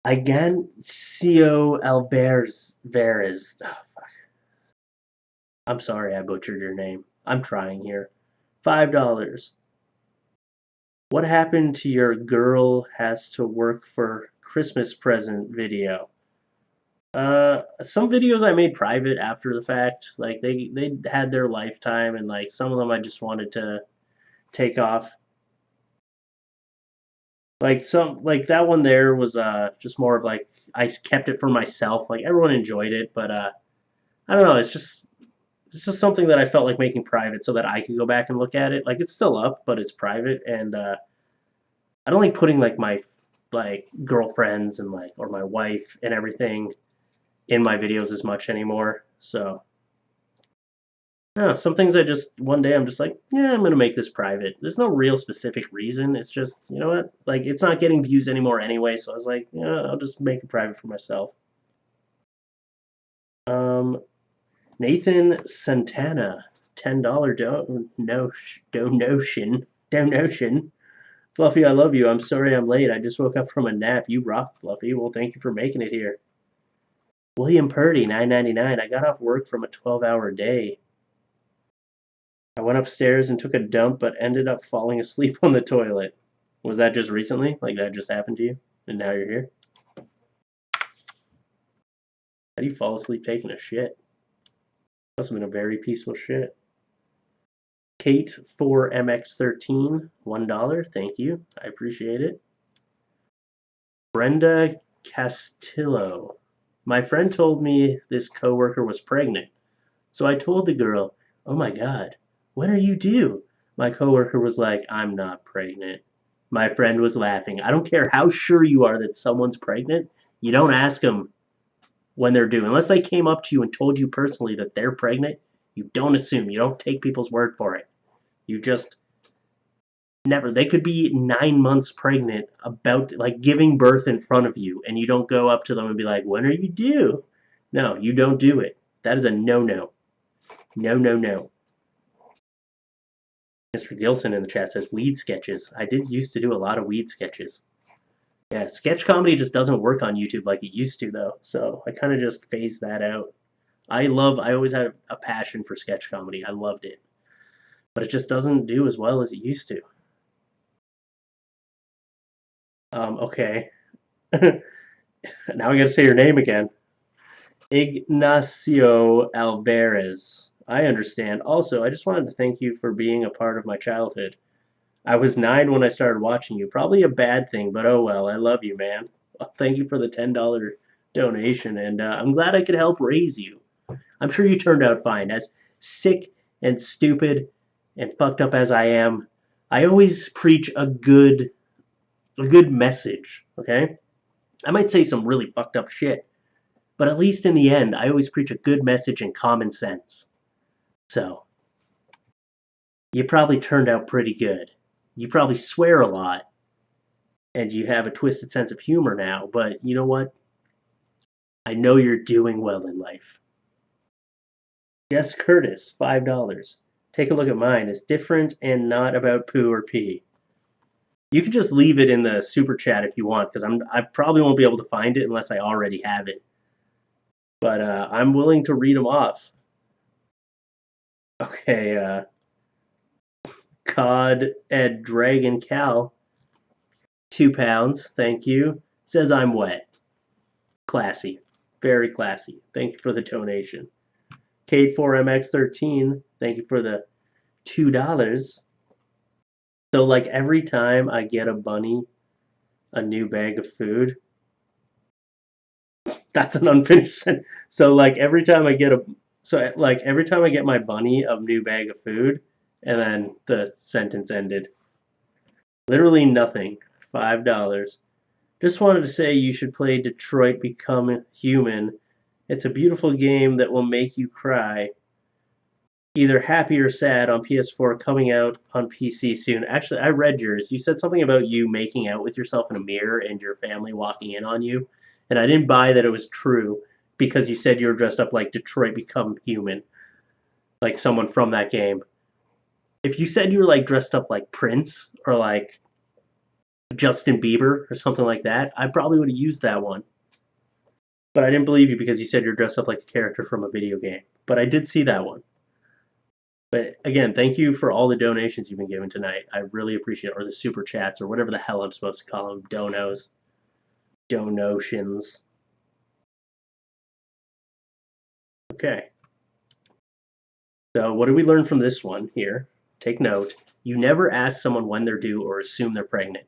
Igancio Alberz Veres. Oh, fuck. I'm sorry I butchered your name. I'm trying here. $5. What happened to your girl has to work for Christmas present video? Some videos I made private after the fact. Like they had their lifetime, and like some of them I just wanted to take off. Like that one there was just more of like I kept it for myself. Like everyone enjoyed it, but I don't know. It's just something that I felt like making private so that I could go back and look at it. Like it's still up, but it's private, and I don't like putting like my like girlfriends and like or my wife and everything in my videos as much anymore. So No, some things I just one day I'm just like, yeah, I'm gonna make this private. There's no real specific reason. It's just, you know what? Like it's not getting views anymore anyway, so I was like, yeah, I'll just make it private for myself. Um, Nathan Santana, $10 donation. Fluffy, I love you. I'm sorry I'm late. I just woke up from a nap. You rock, Fluffy. Well, thank you for making it here. William Purdy, 9.99. I got off work from a 12-hour day. I went upstairs and took a dump, but ended up falling asleep on the toilet. Was that just recently? Like that just happened to you? And now you're here? How do you fall asleep taking a shit? Must have been a very peaceful shit. Kate 4MX13, $1. Thank you. I appreciate it. Brenda Castillo. My friend told me this coworker was pregnant. So I told the girl, "Oh my god, when are you due?" My coworker was like, "I'm not pregnant." My friend was laughing. I don't care how sure you are that someone's pregnant, you don't ask them when they're due. Unless they came up to you and told you personally that they're pregnant, you don't assume. You don't take people's word for it. You just never. They could be 9 months pregnant, about like giving birth in front of you, and you don't go up to them and be like, "When are you due?" No, you don't do it. That is a no no. No, no, no. Mr. Gilson in the chat says weed sketches. I did used to do a lot of weed sketches. Yeah, sketch comedy just doesn't work on YouTube like it used to though. So I kind of just phased that out. I always had a passion for sketch comedy. I loved it. But it just doesn't do as well as it used to. Okay. Now I gotta say your name again. Ignacio Alvarez. I understand. Also, I just wanted to thank you for being a part of my childhood. I was 9 when I started watching you. Probably a bad thing, but oh well. I love you, man. Thank you for the $10 donation, and I'm glad I could help raise you. I'm sure you turned out fine. As sick and stupid and fucked up as I am, I always preach a good message. Okay, I might say some really fucked up shit, but at least in the end, I always preach a good message and common sense. So you probably turned out pretty good. You probably swear a lot, and you have a twisted sense of humor now, but you know what? I know you're doing well in life. Jess Curtis, $5. Take a look at mine. It's different and not about poo or pee. You can just leave it in the super chat if you want, because I probably won't be able to find it unless I already have it. But I'm willing to read them off. Okay, Cod Ed Dragon Cal, £2. Thank you. Says I'm wet. Classy. Very classy. Thank you for the donation. Kate4MX13, thank you for the $2. So like every time I get a bunny a new bag of food, that's an unfinished sentence. So like every time I get my bunny a new bag of food, and then the sentence ended. Literally nothing. $5. Just wanted to say you should play Detroit Become Human. It's a beautiful game that will make you cry. Either happy or sad on PS4, coming out on PC soon. Actually, I read yours. You said something about you making out with yourself in a mirror and your family walking in on you. And I didn't buy that it was true because you said you were dressed up like Detroit Become Human, like someone from that game. If you said you were like dressed up like Prince or like Justin Bieber or something like that, I probably would have used that one. But I didn't believe you because you said you're dressed up like a character from a video game. But I did see that one. But again, thank you for all the donations you've been giving tonight. I really appreciate it. Or the super chats, or whatever the hell I'm supposed to call them. Donos. Donations. Okay. So what do we learn from this one here? Take note. You never ask someone when they're due or assume they're pregnant.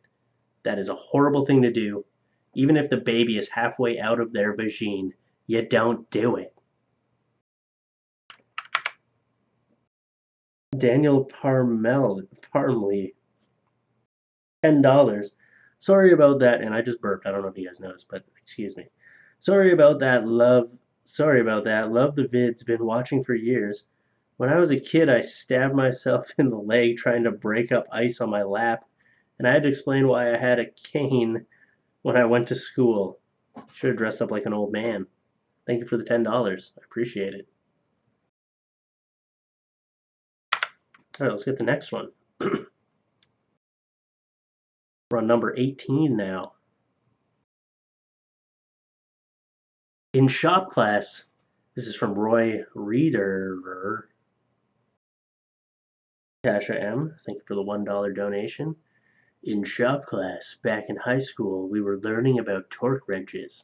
That is a horrible thing to do. Even if the baby is halfway out of their vagine, you don't do it. Daniel Parmley, $10. Sorry about that, and I just burped. I don't know if you guys noticed, but excuse me. Sorry about that, love. Sorry about that. Love the vids. Been watching for years. When I was a kid, I stabbed myself in the leg trying to break up ice on my lap, and I had to explain why I had a cane when I went to school. Should have dressed up like an old man. Thank you for the $10. I appreciate it. All right, let's get the next one. We're on number 18 now. In shop class, this is from Roy Reader. Tasha M, thank you for the $1 donation. In shop class, back in high school, we were learning about torque wrenches.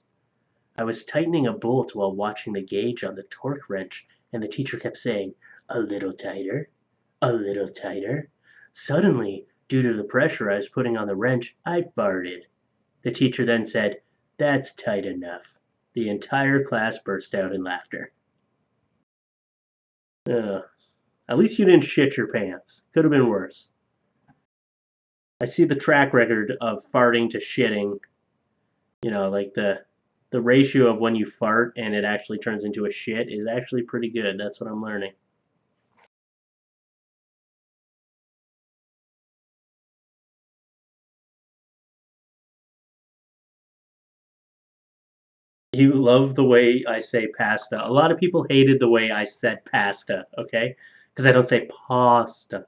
I was tightening a bolt while watching the gauge on the torque wrench, and the teacher kept saying, "A little tighter, a little tighter." Suddenly, due to the pressure I was putting on the wrench, I farted. The teacher then said, "That's tight enough." The entire class burst out in laughter. Ugh. At least you didn't shit your pants. Could have been worse. I see the track record of farting to shitting. Like the ratio of when you fart and it actually turns into a shit is actually pretty good. That's what I'm learning. You love the way I say pasta. A lot of people hated the way I said pasta, okay? Because I don't say pasta.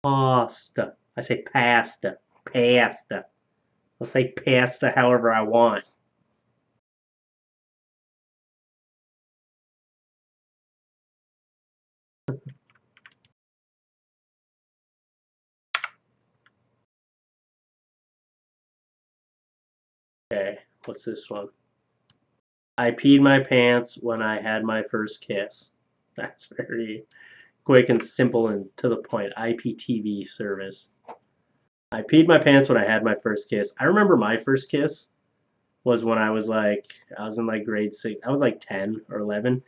Pasta. I say pasta. Pasta. I'll say pasta however I want. Okay, what's this one? I peed my pants when I had my first kiss. That's very quick and simple and to the point. IPTV service. I peed my pants when I had my first kiss. I remember my first kiss was when I was in like grade 6. I was like 10 or 11.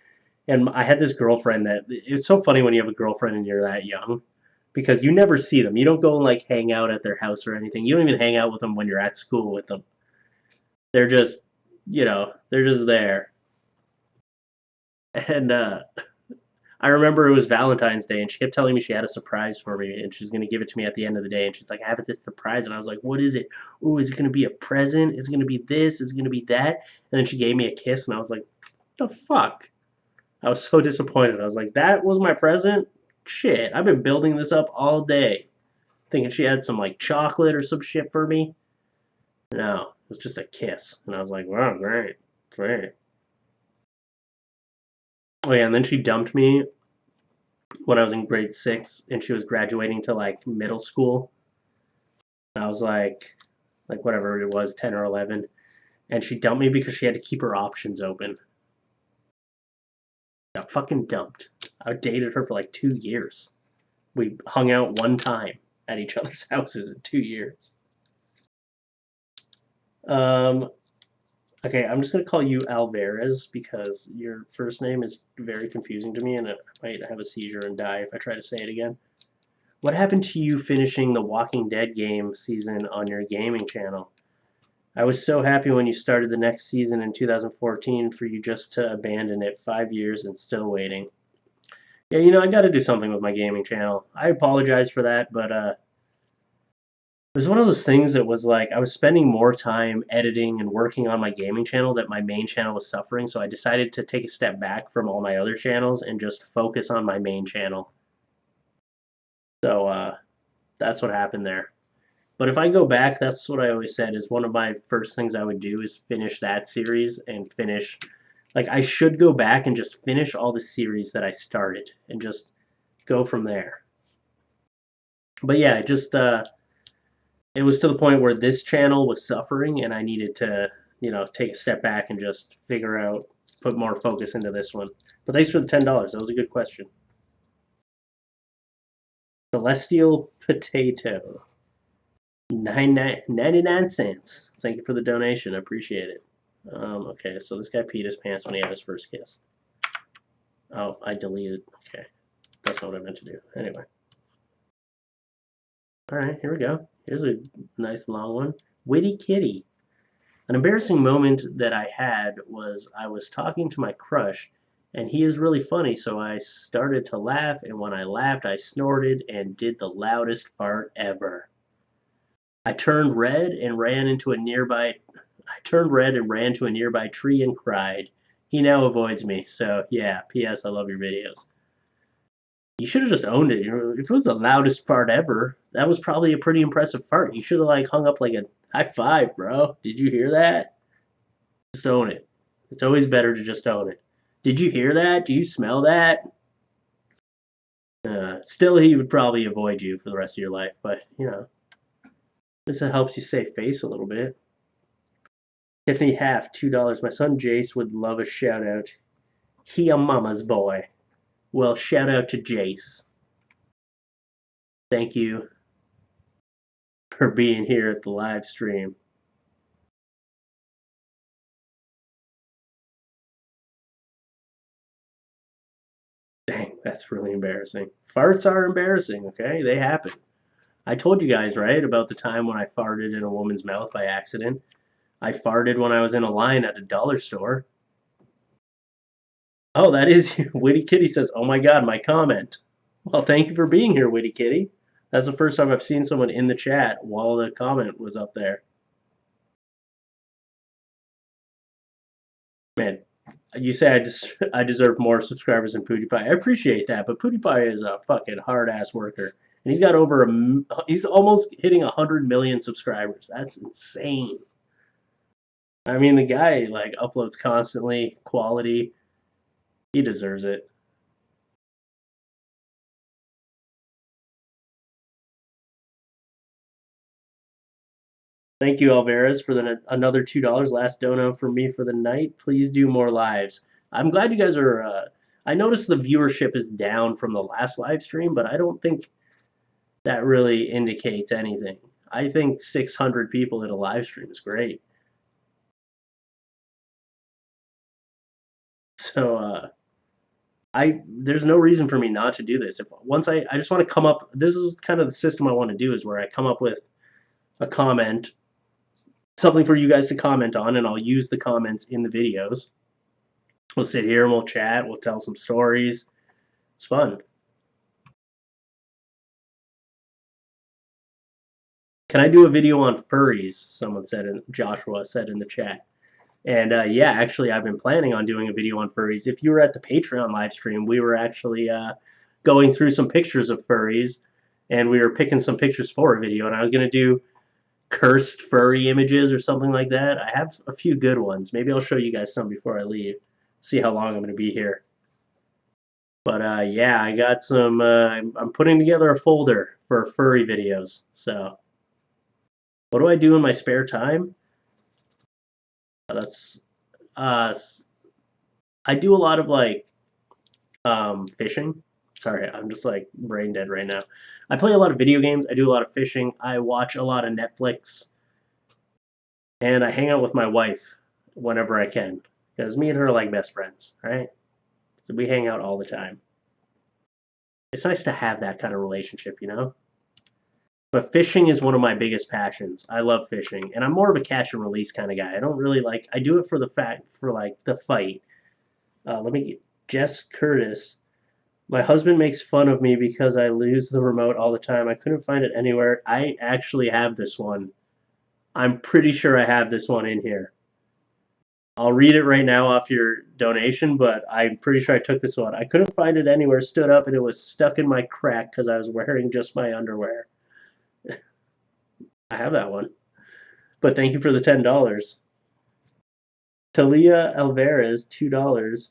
And I had this girlfriend that it's so funny when you have a girlfriend and you're that young because you never see them. You don't go and like hang out at their house or anything. You don't even hang out with them when you're at school with them. They're just, they're just there. And I remember it was Valentine's Day, and she kept telling me she had a surprise for me, and she's gonna give it to me at the end of the day. And she's like, "I have this surprise," and I was like, "What is it? Oh, is it gonna be a present? Is it gonna be this? Is it gonna be that?" And then she gave me a kiss, and I was like, "The fuck!" I was so disappointed. I was like, "That was my present? Shit! I've been building this up all day, thinking she had some like chocolate or some shit for me. No, it was just a kiss." And I was like, "Wow, great, great." Oh yeah, and then she dumped me when I was in grade 6 and she was graduating to like middle school. I was like whatever it was, 10 or 11, and she dumped me because she had to keep her options open. Got fucking dumped. I dated her for like 2 years. We hung out one time at each other's houses in 2 years. Um, okay, I'm just gonna call you Alvarez because your first name is very confusing to me, and I might have a seizure and die if I try to say it again. What happened to you finishing the Walking Dead game season on your gaming channel? I was so happy when you started the next season in 2014 for you just to abandon it 5 years and still waiting. Yeah, I got to do something with my gaming channel. I apologize for that, but it was one of those things that was like I was spending more time editing and working on my gaming channel that my main channel was suffering, so I decided to take a step back from all my other channels and just focus on my main channel. So that's what happened there. But if I go back, that's what I always said is one of my first things I would do is finish that series and finish like I should go back and just finish all the series that I started and just go from there. But yeah, it was to the point where this channel was suffering and I needed to, take a step back and just figure out put more focus into this one. But thanks for the $10. That was a good question. Celestial Potato. 99 cents. Thank you for the donation. I appreciate it. Okay, so this guy peed his pants when he had his first kiss. Oh, I deleted. Okay, that's not what I meant to do. Anyway. All right, here we go. Here's a nice long one. Witty Kitty. An embarrassing moment that I had was I was talking to my crush, And he is really funny, so I started to laugh, and when I laughed, I snorted and did the loudest fart ever. I turned red and ran into a nearby I turned red and ran to a nearby tree and cried. He now avoids me, so yeah, PS, I love your videos. You should have just owned it. You know, if it was the loudest fart ever, that was probably a pretty impressive fart. You should have like hung up like a high five, bro. Did you hear that? Just own it. It's always better to just own it. Did you hear that? Do you smell that? Still, he would probably avoid you for the rest of your life, but you know, this helps you save face a little bit. Tiffany Half, $2. My son Jace would love a shout out. He a mama's boy. Well, shout out to Jace. Thank you for being here at the live stream. Dang, that's really embarrassing. Farts are embarrassing, okay? They happen. I told you guys, right, about the time when I farted in a woman's mouth by accident. I farted when I was in a line at a dollar store. Oh, that is you. Witty Kitty says, oh my god, my comment. Well, thank you for being here, Witty Kitty. That's the first time I've seen someone in the chat while the comment was up there. Man, you say I deserve more subscribers than PewDiePie. I appreciate that, but PewDiePie is a fucking hard ass worker, and he's got he's almost hitting 100 million subscribers. That's insane. I mean, the guy like uploads constantly, quality. He deserves it. Thank you, Alvarez, for another $2 last dono for me for the night. Please do more lives. I'm glad you guys are. I noticed the viewership is down from the last live stream, but I don't think that really indicates anything. I think 600 people in a live stream is great. So there's no reason for me not to do this. If once I just want to come up. This is kind of the system I want to do is where I come up with a comment, something for you guys to comment on, and I'll use the comments in the videos. We'll sit here and we'll chat. We'll tell some stories. It's fun. Can I do a video on furries? Someone said, and Joshua said in the chat. And yeah, actually, I've been planning on doing a video on furries. If you were at the Patreon live stream, we were actually going through some pictures of furries, and we were picking some pictures for a video. And I was going to do cursed furry images or something like that. I have a few good ones. Maybe I'll show you guys some before I leave. See how long I'm going to be here. But yeah, I got some. I'm putting together a folder for furry videos. So, what do I do in my spare time? That's uh, I do a lot of like fishing. Sorry, I'm just like brain dead right now. I play a lot of video games. I do a lot of fishing. I watch a lot of Netflix, and I hang out with my wife whenever I can because me and her are like best friends, right? So we hang out all the time. It's nice to have that kind of relationship, you know? But fishing is one of my biggest passions. I love fishing, and I'm more of a catch and release kind of guy. I don't really like. I do it for the fact for like the fight. Let me get Jess Curtis. My husband makes fun of me because I lose the remote all the time. I couldn't find it anywhere. I actually have this one. I'm pretty sure I have this one in here. I'll read it right now off your donation, but I'm pretty sure I took this one. I couldn't find it anywhere, stood up, and it was stuck in my crack because I was wearing just my underwear. I have that one. But thank you for the $10. Talia Alvarez, $2.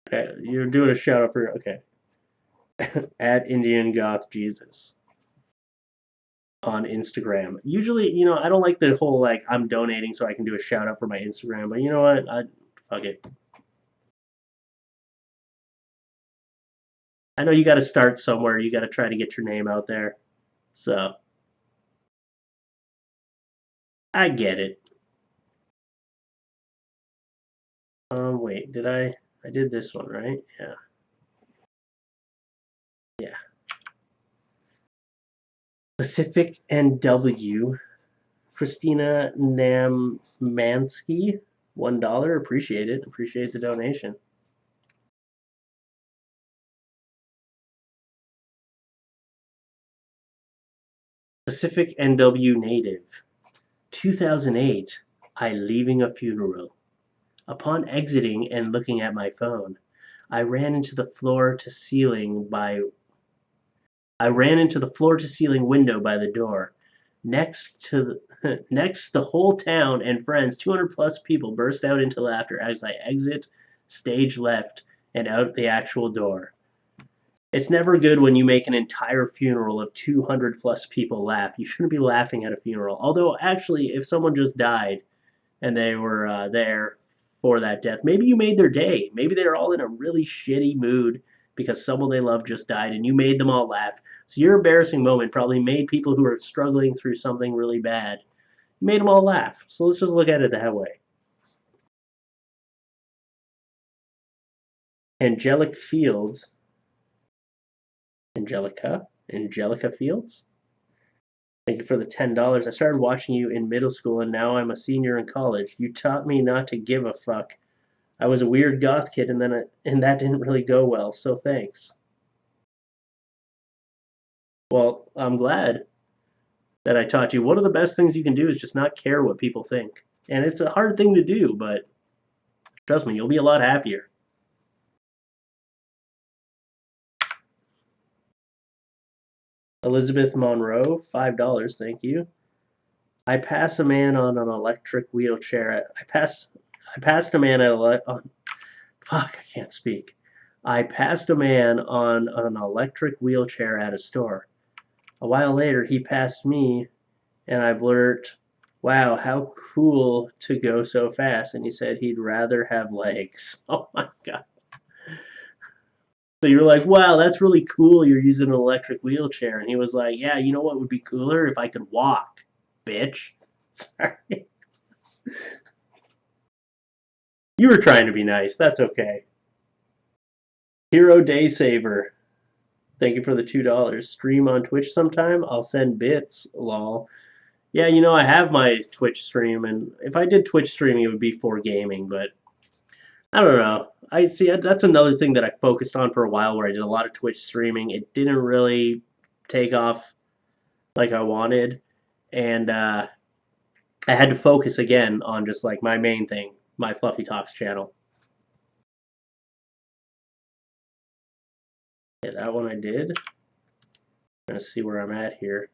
Okay, you're doing a shout out for okay. At Indian Goth Jesus on Instagram. Usually, you know, I don't like the whole like I'm donating so I can do a shout out for my Instagram, but you know what? Fuck it. I know you got to start somewhere. You got to try to get your name out there. So I get it. Wait, did I? I did this one, right? Yeah. Yeah. Pacific NW. Christina Namansky. $1. Appreciate it. Appreciate the donation. Pacific NW native. 2008. I leaving a funeral. Upon exiting and looking at my phone, I ran into the floor to ceiling by I ran into the floor to ceiling window by the door. Next, the whole town and friends, 200 plus people, burst out into laughter as I exit stage left and out the actual door. It's never good when you make an entire funeral of 200 plus people laugh. You shouldn't be laughing at a funeral. Although, actually, if someone just died and they were there for that death, maybe you made their day. Maybe they're all in a really shitty mood because someone they love just died and you made them all laugh. So your embarrassing moment probably made people who are struggling through something really bad, made them all laugh. So let's just look at it that way. Angelic Fields. Angelica Fields. Thank you for the $10. I started watching you in middle school and now I'm a senior in college. You taught me not to give a fuck. I was a weird goth kid and that didn't really go well, so thanks. Well, I'm glad that I taught you. One of the best things you can do is just not care what people think. And it's a hard thing to do, but trust me, you'll be a lot happier. Elizabeth Monroe, $5, thank you. I pass a man on an electric wheelchair. I passed a man at fuck, I can't speak. I passed a man on an electric wheelchair at a store. A while later, he passed me, and I blurt, "Wow, how cool to go so fast." And he said he'd rather have legs. Oh my god. So you're like, "Wow, that's really cool. You're using an electric wheelchair." And he was like, "Yeah, you know what would be cooler? If I could walk, bitch." Sorry. You were trying to be nice. That's okay. Hero Day Saver. Thank you for the $2. Stream on Twitch sometime? I'll send bits, lol. Yeah, I have my Twitch stream, and if I did Twitch streaming, it would be for gaming, but I don't know. I see that's another thing that I focused on for a while where I did a lot of Twitch streaming. It didn't really take off like I wanted, and I had to focus again on just like my main thing, my Fluffy Talks channel. Yeah, that one I did. Let's see where I'm at here.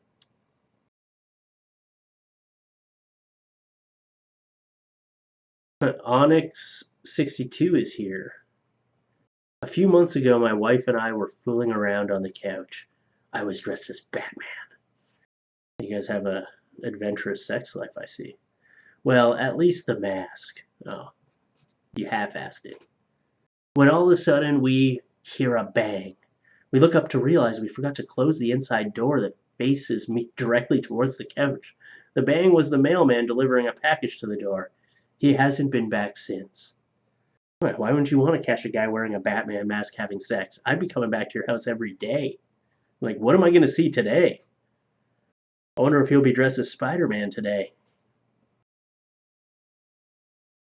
Onyx 62 is here. A few months ago, my wife and I were fooling around on the couch. I was dressed as Batman. You guys have a adventurous sex life, I see. Well, at least the mask. Oh, you half-assed it. When all of a sudden we hear a bang. We look up to realize we forgot to close the inside door that faces me directly towards the couch. The bang was the mailman delivering a package to the door. He hasn't been back since. Why wouldn't you want to catch a guy wearing a Batman mask having sex? I'd be coming back to your house every day. Like, what am I going to see today? I wonder if he'll be dressed as Spider-Man today.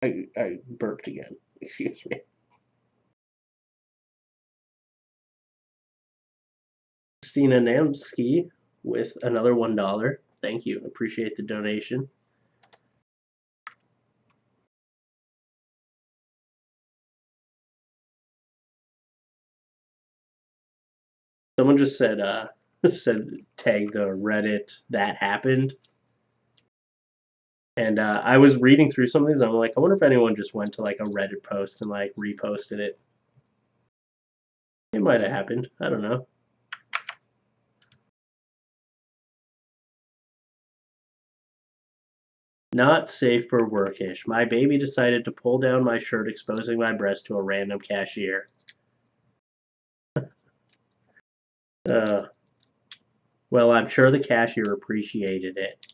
I burped again. Excuse me. Christina Namsky with another $1. Thank you. Appreciate the donation. Someone just said said tag the Reddit that happened. And I was reading through some of these and I'm like, I wonder if anyone just went to like a Reddit post and like reposted it. It might have happened. I don't know. Not safe for workish. My baby decided to pull down my shirt, exposing my breast to a random cashier. Uh, well, I'm sure the cashier appreciated it.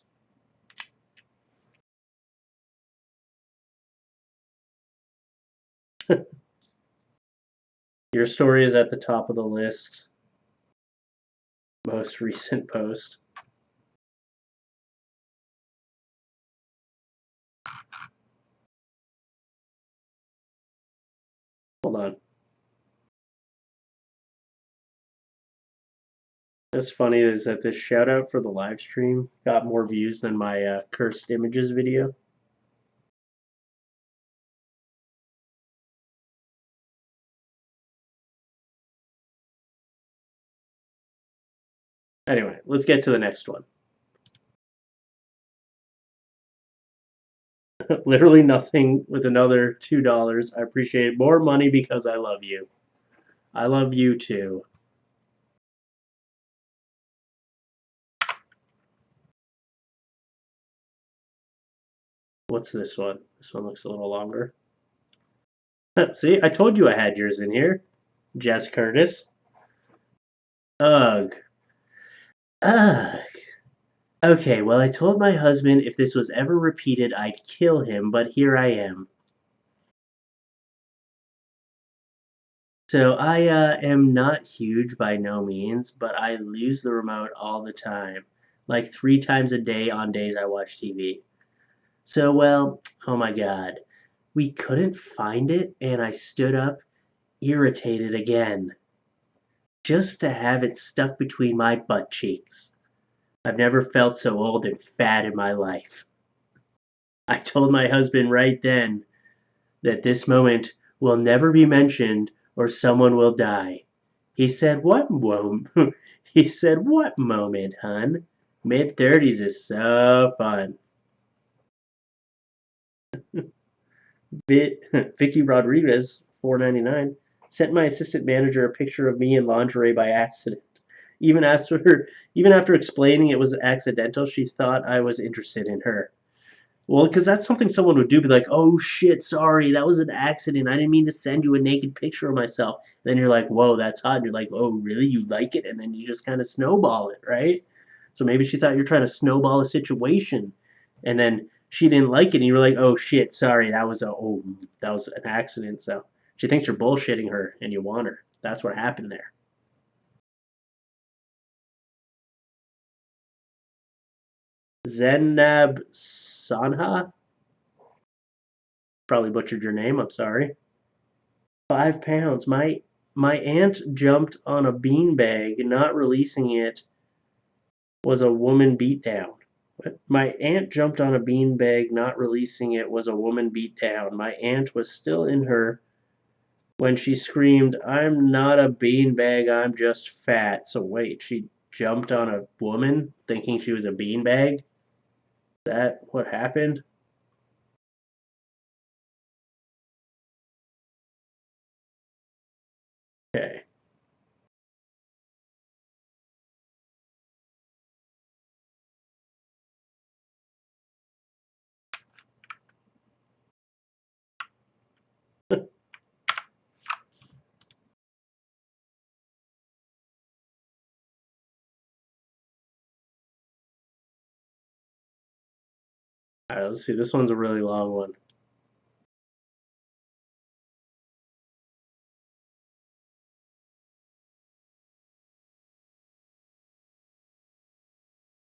Your story is at the top of the list. Most recent post. Hold on. What's funny is that this shout out for the live stream got more views than my cursed images video. Anyway, let's get to the next one. Literally nothing with another $2. I appreciate more money because I love you. I love you too. What's this one? This one looks a little longer. See, I told you I had yours in here. Jess Curtis. Ugh. Ugh. Okay, well, I told my husband if this was ever repeated, I'd kill him, but here I am. So I am not huge by no means, but I lose the remote all the time. Like 3 times a day on days I watch TV. So, well, oh my god. We couldn't find it, and I stood up, irritated again, just to have it stuck between my butt cheeks. I've never felt so old and fat in my life. I told my husband right then that this moment will never be mentioned or someone will die. He said, "What moment?" He said, "What moment, hun? Mid-30s is so fun." Vicky Rodriguez, 4.99, sent my assistant manager a picture of me in lingerie by accident. Even after even after explaining it was accidental, she thought I was interested in her. Well, because that's something someone would do, be like, "Oh shit, sorry, that was an accident. I didn't mean to send you a naked picture of myself." Then you're like, "Whoa, that's hot." And you're like, "Oh, really? You like it?" And then you just kind of snowball it, right? So maybe she thought you're trying to snowball a situation, and then she didn't like it, and you were like, "Oh shit, sorry, that was an accident." So she thinks you're bullshitting her, and you want her. That's what happened there. Zenab Sanha, probably butchered your name. I'm sorry. 5 pounds. My aunt jumped on a beanbag, not releasing it was a woman beatdown. What? My aunt jumped on a beanbag, not releasing it was a woman beat down. My aunt was still in her when she screamed, "I'm not a beanbag, I'm just fat." So wait, she jumped on a woman thinking she was a beanbag? Is that what happened? Okay. All right, let's see. This one's a really long one.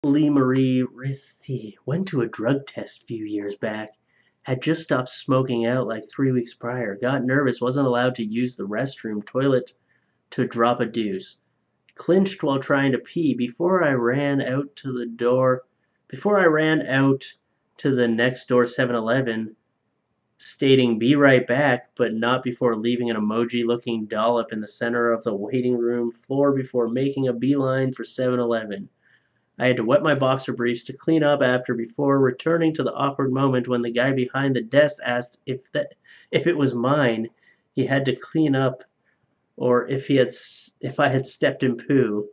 Lee Marie Rithy went to a drug test a few years back. Had just stopped smoking out like 3 weeks prior. Got nervous, wasn't allowed to use the restroom toilet to drop a deuce. Clinched while trying to pee before I ran out to the next door 7-Eleven, stating be right back, but not before leaving an emoji looking dollop in the center of the waiting room floor before making a beeline for 7-Eleven. I had to wet my boxer briefs to clean up after before returning to the awkward moment when the guy behind the desk asked if it was mine he had to clean up or if I had stepped in poo.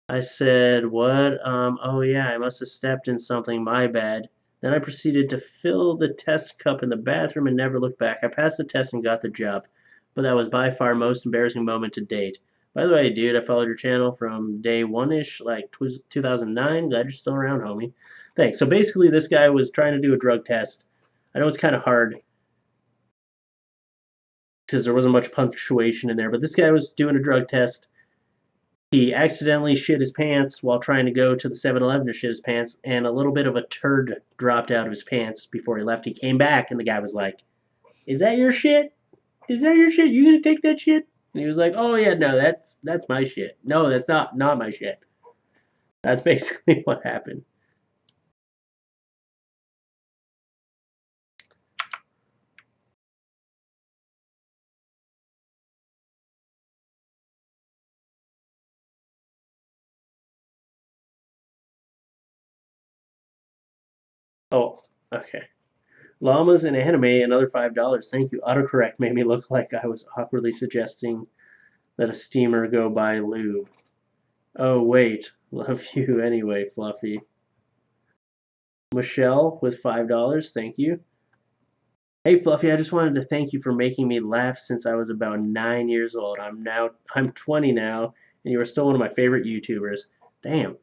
I said, "What? Oh yeah, I must have stepped in something, my bad." Then I proceeded to fill the test cup in the bathroom and never looked back. I passed the test and got the job, but that was by far most embarrassing moment to date. By the way, dude, I followed your channel from day one-ish, like 2009. Glad you're still around, homie. Thanks. So basically, this guy was trying to do a drug test. I know it's kind of hard because there wasn't much punctuation in there, but this guy was doing a drug test. He accidentally shit his pants while trying to go to the 7-Eleven to shit his pants, and a little bit of a turd dropped out of his pants before he left. He came back, and the guy was like, "Is that your shit? is that your shit? You gonna take that shit? And he was like, oh yeah, no, that's my shit. No, that's not my shit. That's basically what happened. Oh, okay. Llamas in anime, another $5. Thank you. Autocorrect made me look like I was awkwardly suggesting that a steamer go buy lube. Oh wait, love you anyway, Fluffy. Michelle with $5. Thank you. Hey Fluffy, I just wanted to thank you for making me laugh since I was about 9 years old. I'm 20 now, and you are still one of my favorite YouTubers. Damn, a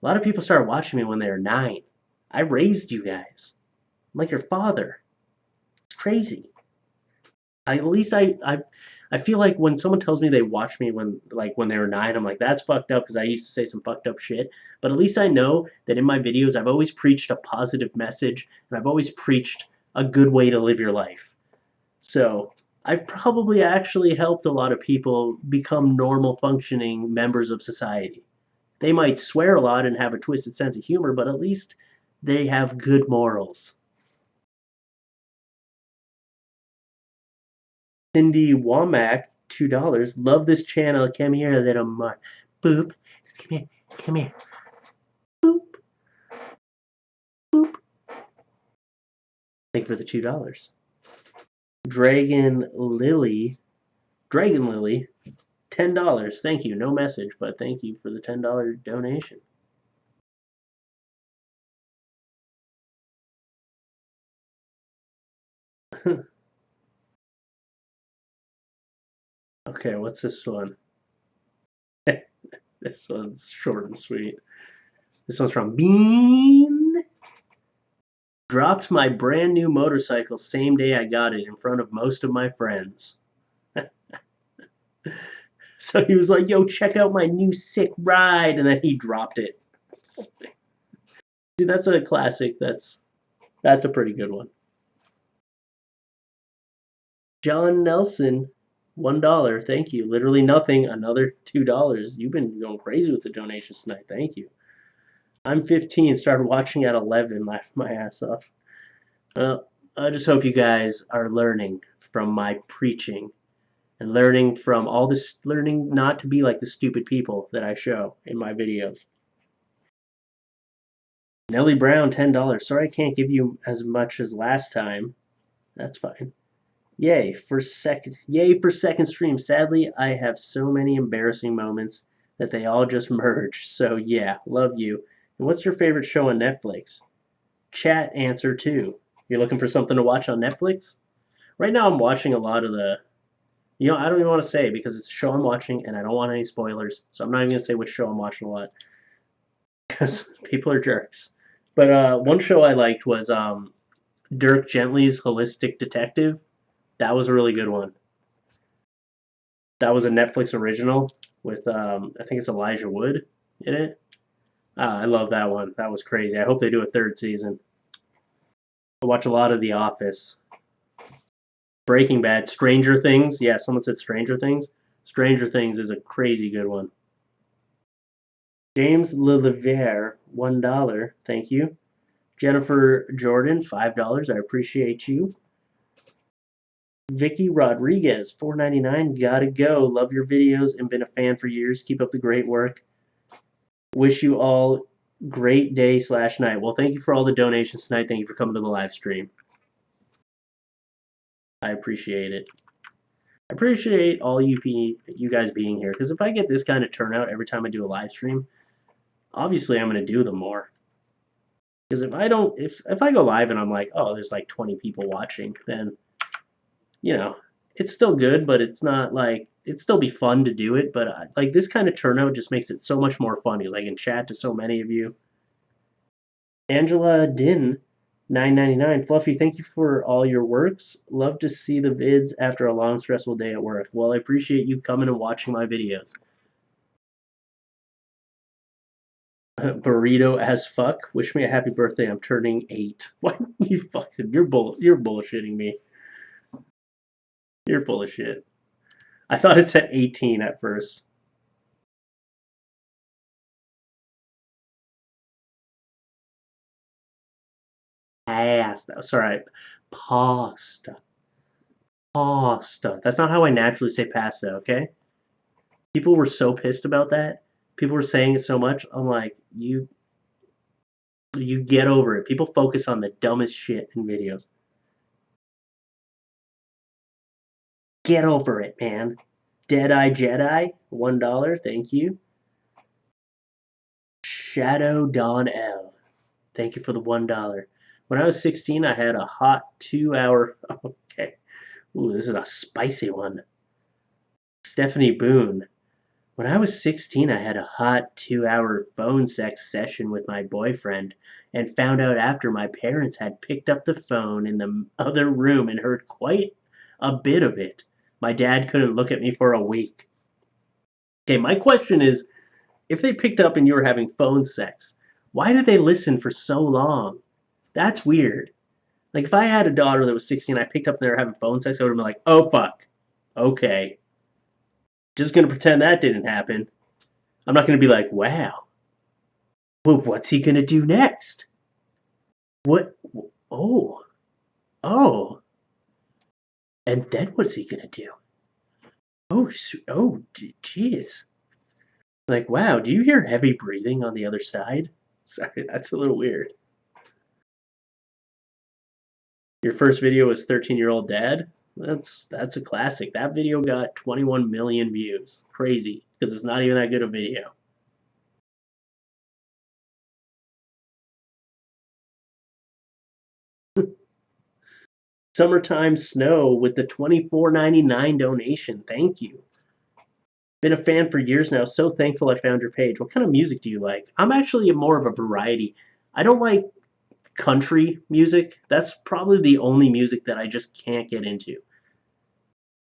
lot of people started watching me when they were 9. I raised you guys. I'm like your father. It's crazy. At least I feel like when someone tells me they watched me when they were 9, I'm like that's fucked up because I used to say some fucked up shit. But at least I know that in my videos I've always preached a positive message and I've always preached a good way to live your life. So I've probably actually helped a lot of people become normal functioning members of society. They might swear a lot and have a twisted sense of humor, but at least they have good morals. Cindy Womack, $2. Love this channel. Come here, little boop. Come here. Come here. Boop. Boop. Thank you for the $2. Dragon Lily. Dragon Lily. $10. Thank you. No message, but thank you for the $10 donation. Okay, what's this one? This one's short and sweet. This one's from Bean. Dropped my brand new motorcycle same day I got it in front of most of my friends. So he was like, yo, check out my new sick ride. And then he dropped it. See, that's a classic. That's a pretty good one. John Nelson, $1. Thank you. Literally nothing. Another $2. You've been going crazy with the donations tonight. Thank you. I'm 15. Started watching at 11. Laughed my ass off. Well, I just hope you guys are learning from my preaching and learning from all this, learning not to be like the stupid people that I show in my videos. Nellie Brown, $10. Sorry I can't give you as much as last time. That's fine. Yay for second stream. Sadly, I have so many embarrassing moments that they all just merge. So yeah, love you. And what's your favorite show on Netflix? Chat answer too. You're looking for something to watch on Netflix? Right now I'm watching a lot of I don't even want to say because it's a show I'm watching and I don't want any spoilers. So I'm not even going to say which show I'm watching a lot because people are jerks. But one show I liked was Dirk Gently's Holistic Detective. That was a really good one. That was a Netflix original with I think it's Elijah Wood in it. I love that one. That was crazy. I hope they do a third season. I watch a lot of The Office. Breaking Bad, Stranger Things. Yeah, someone said Stranger Things. Stranger Things is a crazy good one. James Liliviere, $1. Thank you. Jennifer Jordan, $5. I appreciate you. Vicky Rodriguez, $4.99. Gotta go. Love your videos and been a fan for years. Keep up the great work. Wish you all great day/night. Well, thank you for all the donations tonight. Thank you for coming to the live stream. I appreciate it. I appreciate all you guys being here because if I get this kind of turnout every time I do a live stream, obviously I'm going to do them more. Because if I go live and I'm like, oh, there's like 20 people watching, then it's still good, but it's not like it'd still be fun to do it. But like this kind of turnout just makes it so much more fun because I can chat to so many of you. Angela Din, $9.99. Fluffy, thank you for all your works. Love to see the vids after a long, stressful day at work. Well, I appreciate you coming and watching my videos. Burrito as fuck. Wish me a happy birthday. I'm turning 8. What? You're bullshitting me. You're full of shit. I thought it said 18 at first. Pasta. Sorry. Pasta. Pasta. That's not how I naturally say pasta, okay? People were so pissed about that. People were saying it so much. I'm like, you get over it. People focus on the dumbest shit in videos. Get over it, man. Deadeye Jedi, $1, thank you. Shadow Dawn L, thank you for the $1. When I was 16, I had a hot 2 hour. Okay. Ooh, this is a spicy one. Stephanie Boone. When I was 16, I had a hot 2 hour phone sex session with my boyfriend and found out after my parents had picked up the phone in the other room and heard quite a bit of it. My dad couldn't look at me for a week. Okay, my question is, if they picked up and you were having phone sex, why did they listen for so long? That's weird. Like, if I had a daughter that was 16, I picked up and they were having phone sex, I would have been like, oh, fuck. Okay. Just gonna pretend that didn't happen. I'm not gonna be like, wow. Well, what's he gonna do next? What? Oh. Oh. And then what's he gonna do? Oh, oh, jeez. Like, wow, do you hear heavy breathing on the other side? Sorry, that's a little weird. Your first video was 13-year-old dad? That's a classic. That video got 21 million views. Crazy, because it's not even that good a video. Summertime Snow with the $24.99 donation. Thank you. Been a fan for years now. So thankful I found your page. What kind of music do you like? I'm actually more of a variety. I don't like country music. That's probably the only music that I just can't get into.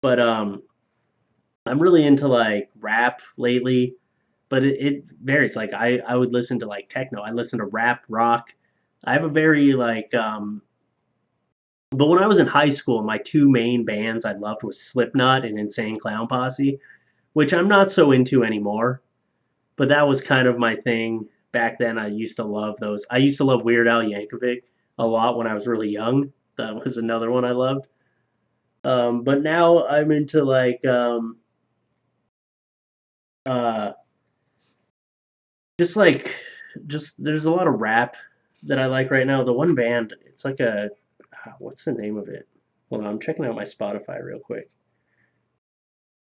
But I'm really into like rap lately, but it varies. Like I would listen to like techno. I listen to rap, rock. I have a very like but when I was in high school, my two main bands I loved was Slipknot and Insane Clown Posse, which I'm not so into anymore. But that was kind of my thing back then. I used to love those. I used to love Weird Al Yankovic a lot when I was really young. That was another one I loved. But now I'm into like uh, just like just there's a lot of rap that I like right now. The one band, it's like a what's the name of it? Hold on, I'm checking out my Spotify real quick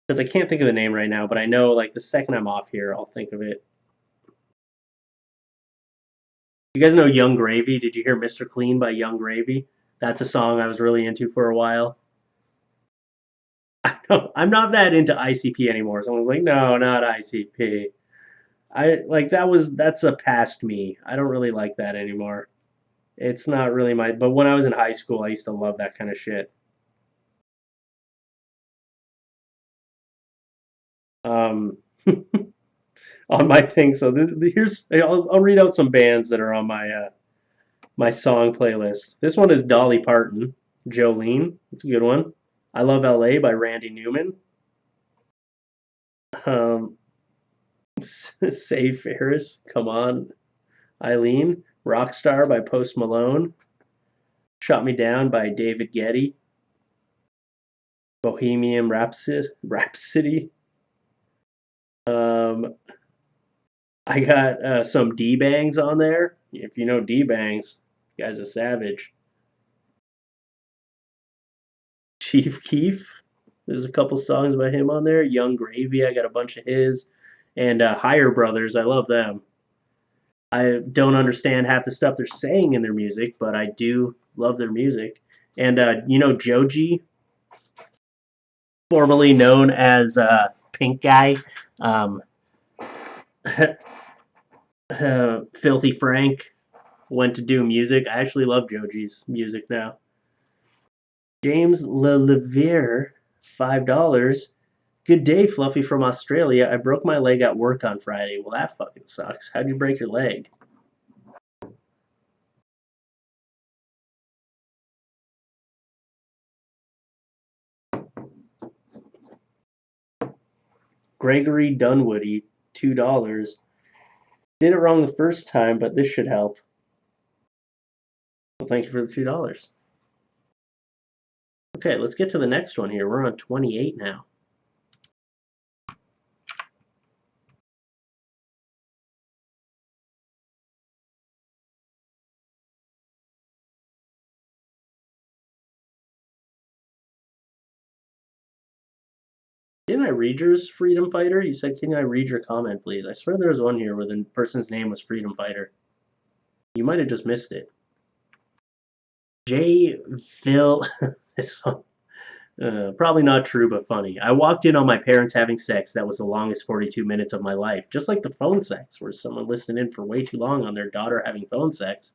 because I can't think of the name right now, but I know like the second I'm off here, I'll think of it. You guys know Young Gravy? Did you hear Mr. Clean by Young Gravy? That's a song I was really into for a while. I'm not that into ICP anymore. Someone's like, no, not ICP. I like that's a past me. I don't really like that anymore. It's not really my. But when I was in high school, I used to love that kind of shit. Um, on my thing. So here's I'll read out some bands that are on my song playlist. This one is Dolly Parton, Jolene. It's a good one. I Love L.A. by Randy Newman. Um, Save Ferris, Come On, Eileen. Rockstar by Post Malone. Shot Me Down by David Geddy. Bohemian Rhapsody. Um, I got some D Bangs on there. If you know D Bangs, guy's a savage. Chief Keef. There's a couple songs by him on there. Young Gravy, I got a bunch of his. And Higher Brothers, I love them. I don't understand half the stuff they're saying in their music, but I do love their music. And Joji, formerly known as Pink Guy, um, Filthy Frank, went to do music. I actually love Joji's music now. James LeLevere, $5. Good day, Fluffy from Australia. I broke my leg at work on Friday. Well, that fucking sucks. How'd you break your leg? Gregory Dunwoody, $2. Did it wrong the first time, but this should help. Well, thank you for the $2. Okay, let's get to the next one here. We're on 28 now. Didn't I read yours, Freedom Fighter? You said, can I read your comment, please? I swear there was one here where the person's name was Freedom Fighter. You might have just missed it. J. Phil. This one. Probably not true, but funny. I walked in on my parents having sex. That was the longest 42 minutes of my life. Just like the phone sex, where someone listened in for way too long on their daughter having phone sex.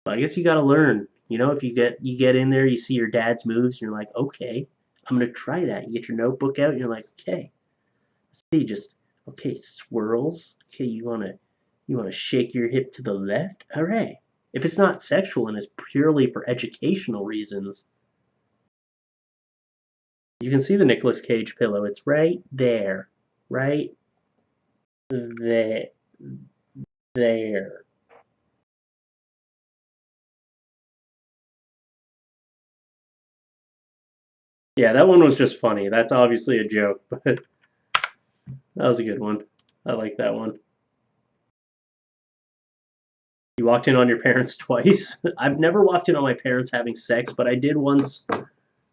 But I guess you got to learn. You know, if you get in there, you see your dad's moves, and you're like, okay, I'm gonna try that. You get your notebook out, and you're like, okay, see, just okay, swirls. Okay, you wanna shake your hip to the left. All right. If it's not sexual and it's purely for educational reasons, you can see the Nicolas Cage pillow. It's right there. Right there. There. Yeah, that one was just funny. That's obviously a joke, but that was a good one. I like that one. You walked in on your parents twice. I've never walked in on my parents having sex, but I did once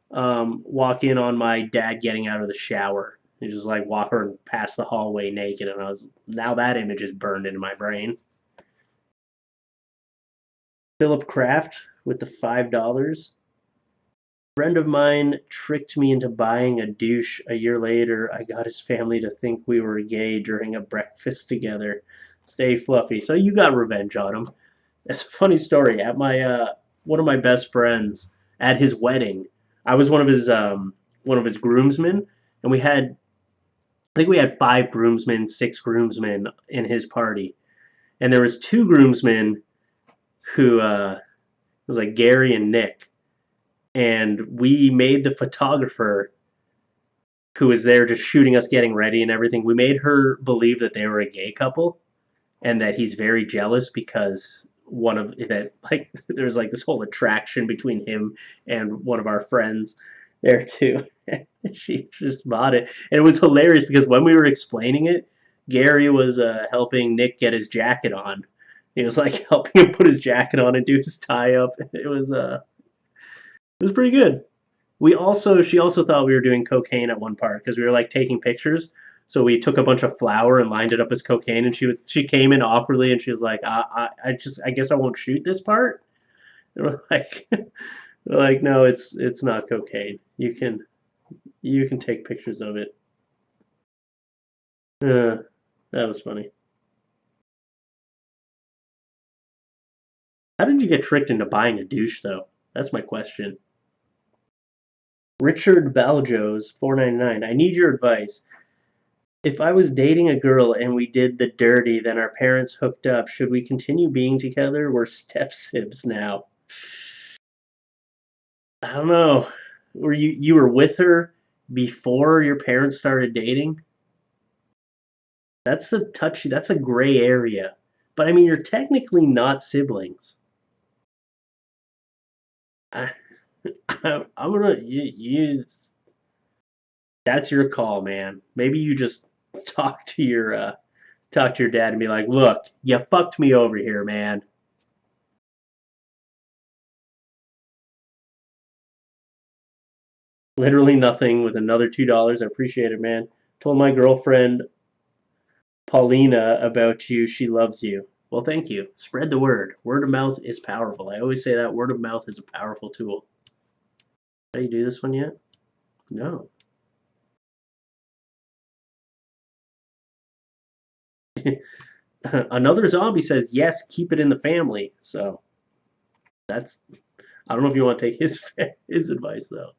walk in on my dad getting out of the shower. He just like walking past the hallway naked, and now that image is burned into my brain. Philip Kraft with the $5. Friend of mine tricked me into buying a douche. A year later, I got his family to think we were gay during a breakfast together. Stay fluffy. So you got revenge on him. It's a funny story. At my one of my best friends at his wedding, I was one of his groomsmen, and I think we had 5 groomsmen, 6 groomsmen in his party, and there was 2 groomsmen who it was like Gary and Nick, and we made the photographer who was there just shooting us getting ready and everything. We made her believe that they were a gay couple, and that he's very jealous because one of that like there's like this whole attraction between him and one of our friends there too. She just bought it, and it was hilarious because when we were explaining it, Gary was helping Nick get his jacket on. He was like helping him put his jacket on and do his tie up. It was pretty good. She also thought we were doing cocaine at one part because we were like taking pictures. So we took a bunch of flour and lined it up as cocaine, and she came in awkwardly and she was like, I guess I won't shoot this part. And we're like, we're like, no, it's not cocaine. You can take pictures of it. Uh, that was funny. How did you get tricked into buying a douche though? That's my question. Richard Baljo's 4.99. I need your advice. If I was dating a girl and we did the dirty, then our parents hooked up, should we continue being together? We're step sibs now. I don't know. Were you were with her before your parents started dating? That's a gray area. But I mean, you're technically not siblings. I, I'm gonna that's your call, man. Maybe you just talk to your uh, talk to your dad and be like, "Look, you fucked me over here, man." Literally nothing with another $2. I appreciate it, man. Told my girlfriend Paulina about you. She loves you. Well, thank you. Spread the word. Word of mouth is powerful. I always say that word of mouth is a powerful tool. How do you do this one yet? No. Another zombie says yes. Keep it in the family. So that's. I don't know if you want to take his advice though.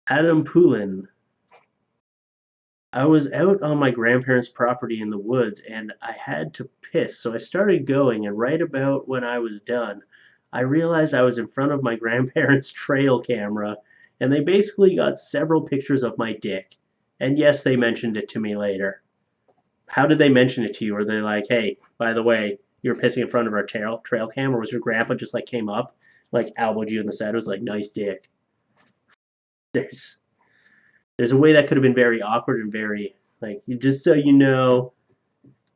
Adam Poulin. I was out on my grandparents' property in the woods and I had to piss, so I started going, and right about when I was done, I realized I was in front of my grandparents' trail camera and they basically got several pictures of my dick. And yes, they mentioned it to me later. How did they mention it to you? Were they like, hey, by the way, you were pissing in front of our trail cam, or was your grandpa just like came up, like elbowed you in the side, was like, nice dick? There's there's a way that could have been very awkward and very like, just so you know,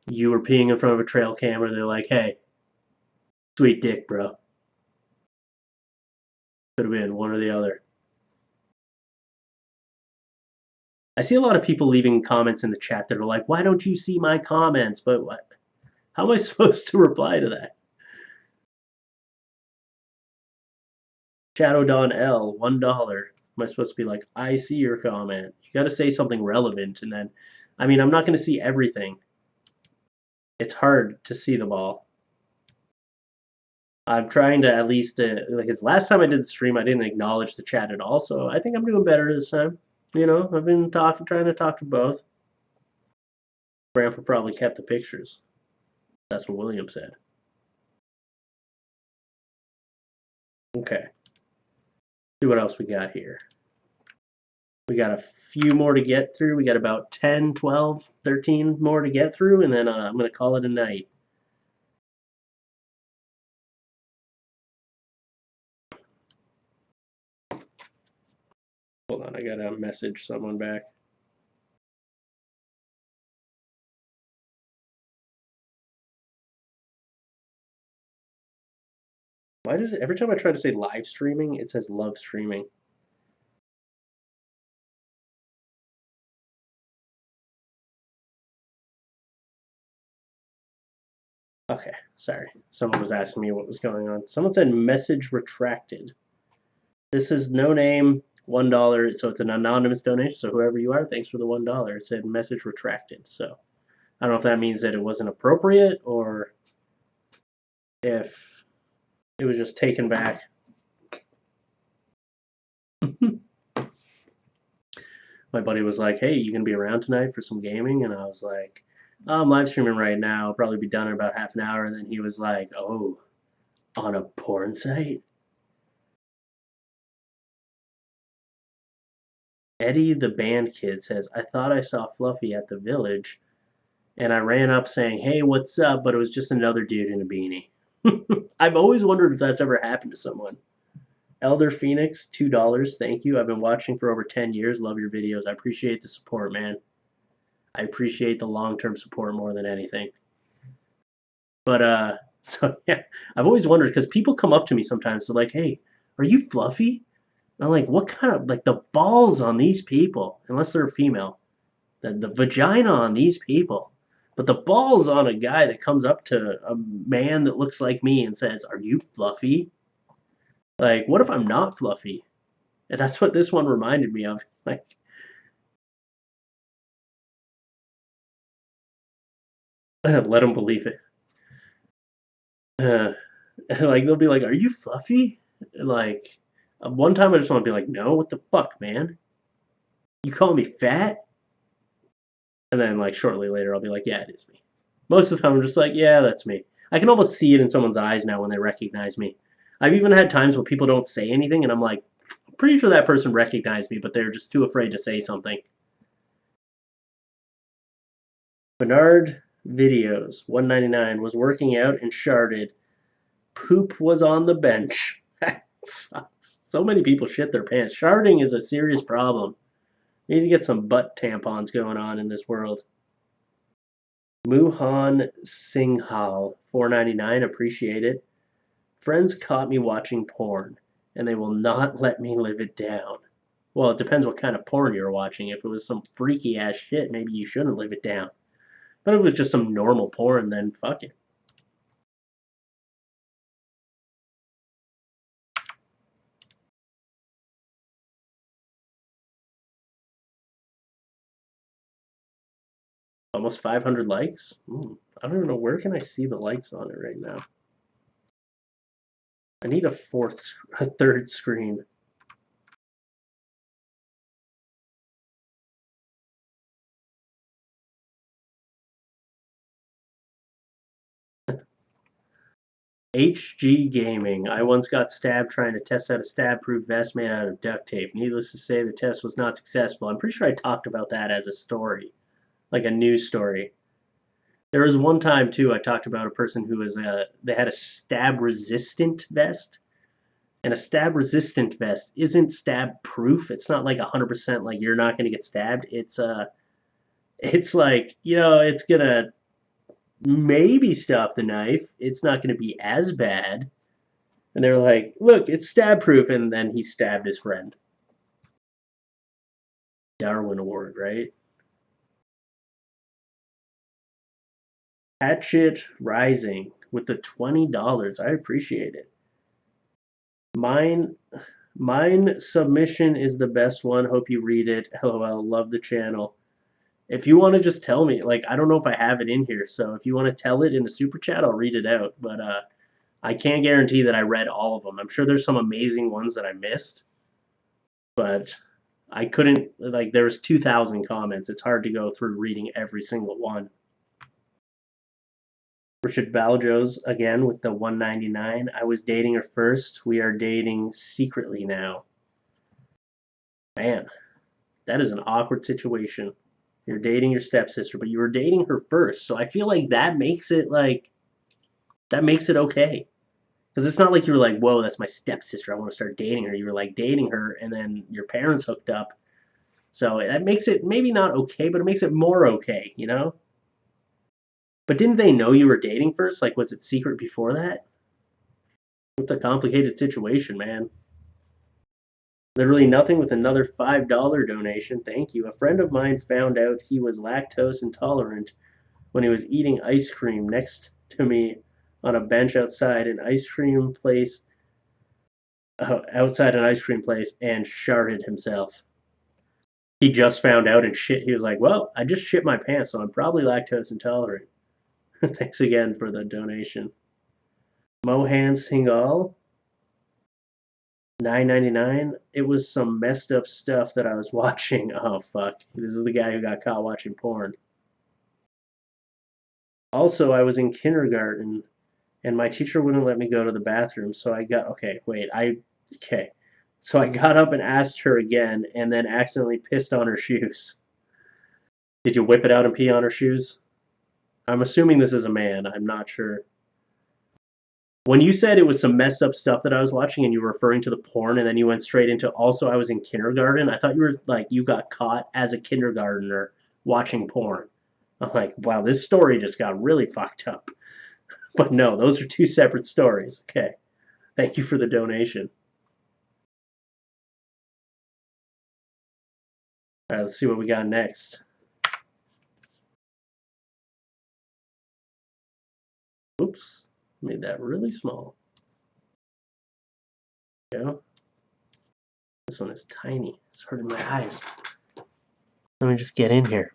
you were peeing in front of a trail camera. They're like, hey, sweet dick, bro. Could have been one or the other. I see a lot of people leaving comments in the chat that are like, why don't you see my comments? But what? How am I supposed to reply to that? Shadow Don L, $1. Am I supposed to be like, I see your comment? You got to say something relevant, and then, I mean, I'm not going to see everything. It's hard to see them all. I'm trying to at least, like, his last time I did the stream, I didn't acknowledge the chat at all, so I think I'm doing better this time. You know, I've been trying to talk to both. Grandpa probably kept the pictures. That's what William said. Okay. See what else we got here. We got a few more to get through. We got about 10, 12, 13 more to get through, and then I'm going to call it a night. Hold on, I got to message someone back. Why does it, every time I try to say live streaming, it says love streaming? Okay, sorry. Someone was asking me what was going on. Someone said message retracted. This is no name, $1, so it's an anonymous donation. So whoever you are, thanks for the $1. It said message retracted. So I don't know if that means that it wasn't appropriate or if it was just taken back. My buddy was like, hey, you gonna be around tonight for some gaming? And I was like, oh, I'm live streaming right now. I'll probably be done in about half an hour. And then he was like, oh, on a porn site? Eddie the band kid says, I thought I saw Fluffy at the village, and I ran up saying, hey, what's up? But it was just another dude in a beanie. I've always wondered if that's ever happened to someone. Elder Phoenix, $2. Thank you. I've been watching for over 10 years. Love your videos. I appreciate the support, man. I appreciate the long-term support more than anything. But so yeah, I've always wondered because people come up to me sometimes. They're like, "Hey, are you Fluffy?" And I'm like, "What kind of like the balls on these people? Unless they're female, the vagina on these people, but the balls on a guy that comes up to a man that looks like me and says, "Are you Fluffy?" Like, what if I'm not Fluffy? And that's what this one reminded me of. Like, let them believe it. Uh, like they'll be like, "Are you Fluffy?" Like, one time I just want to be like, "No, what the fuck, man? You call me fat?" And then like shortly later, I'll be like, "Yeah, it is me." Most of the time, I'm just like, "Yeah, that's me." I can almost see it in someone's eyes now when they recognize me. I've even had times where people don't say anything, and I'm like, pretty sure that person recognized me, but they're just too afraid to say something. Bernard Videos, 199, was working out and sharded. Poop was on the bench. That sucks. So many people shit their pants. Sharding is a serious problem. We need to get some butt tampons going on in this world. Muhan Singhal, 4.99. Appreciate it. Friends caught me watching porn, and they will not let me live it down. Well, it depends what kind of porn you're watching. If it was some freaky ass shit, maybe you shouldn't live it down. But if it was just some normal porn, then fuck it. Almost 500 likes? I don't even know. Where can I see the likes on it right now? I need a third screen. HG Gaming. I once got stabbed trying to test out a stab-proof vest made out of duct tape. Needless to say, the test was not successful. I'm pretty sure I talked about that as a story, like a news story. There was one time too I talked about a person who was they had a stab-resistant vest, and a stab-resistant vest isn't stab-proof. It's not like 100% like you're not going to get stabbed. It's like it's gonna maybe stop the knife. It's not going to be as bad. And they were like, look, it's stab proof. And then he stabbed his friend. Darwin Award, right? Hatchet Rising with the $20. I appreciate it. Mine mine submission is the best one. Hope you read it. LOL, love the channel. If you want to just tell me, like I don't know if I have it in here, so if you want to tell it in the super chat, I'll read it out. But I can't guarantee that I read all of them. I'm sure there's some amazing ones that I missed, but I couldn't like there was 2,000 comments. It's hard to go through reading every single one. Richard Baljo's again with the 199. I was dating her first. We are dating secretly now. Man, that is an awkward situation. You're dating your stepsister, but you were dating her first. So I feel like that makes it okay. Because it's not like you were like, whoa, that's my stepsister. I want to start dating her. You were like dating her, and then your parents hooked up. So that makes it maybe not okay, but it makes it more okay, you know? But didn't they know you were dating first? Like, was it secret before that? It's a complicated situation, man. Literally nothing with another $5 donation. Thank you. A friend of mine found out he was lactose intolerant when he was eating ice cream next to me on a bench outside an ice cream place and sharted himself. He just found out and shit. He was like, "Well, I just shit my pants, so I'm probably lactose intolerant." Thanks again for the donation. Mohan Singhal, 9.99. It was some messed up stuff that I was watching. Oh fuck! This is the guy who got caught watching porn. Also, I was in kindergarten, and my teacher wouldn't let me go to the bathroom, so I got okay. So I got up and asked her again, and then accidentally pissed on her shoes. Did you whip it out and pee on her shoes? I'm assuming this is a man. I'm not sure. When you said it was some messed up stuff that I was watching and you were referring to the porn and then you went straight into also I was in kindergarten, I thought you were like you got caught as a kindergartner watching porn. I'm like, wow, this story just got really fucked up. But no, those are two separate stories. Okay. Thank you for the donation. All right, let's see what we got next. Oops. Made that really small. There we go. This one is tiny. It's hurting my eyes. Let me just get in here.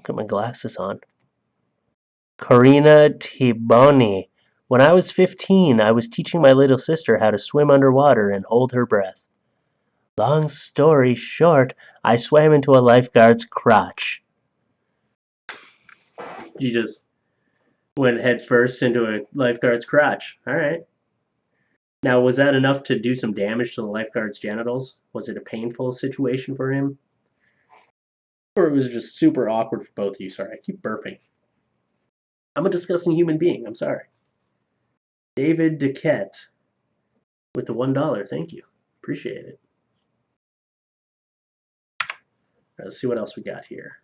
Got my glasses on. Karina Tiboni. When I was 15, I was teaching my little sister how to swim underwater and hold her breath. Long story short, I swam into a lifeguard's crotch. You just went head first into a lifeguard's crotch. All right. Now, was that enough to do some damage to the lifeguard's genitals? Was it a painful situation for him? Or it was just super awkward for both of you? Sorry, I keep burping. I'm a disgusting human being. I'm sorry. David Duquette with the $1. Thank you. Appreciate it. Let's see what else we got here.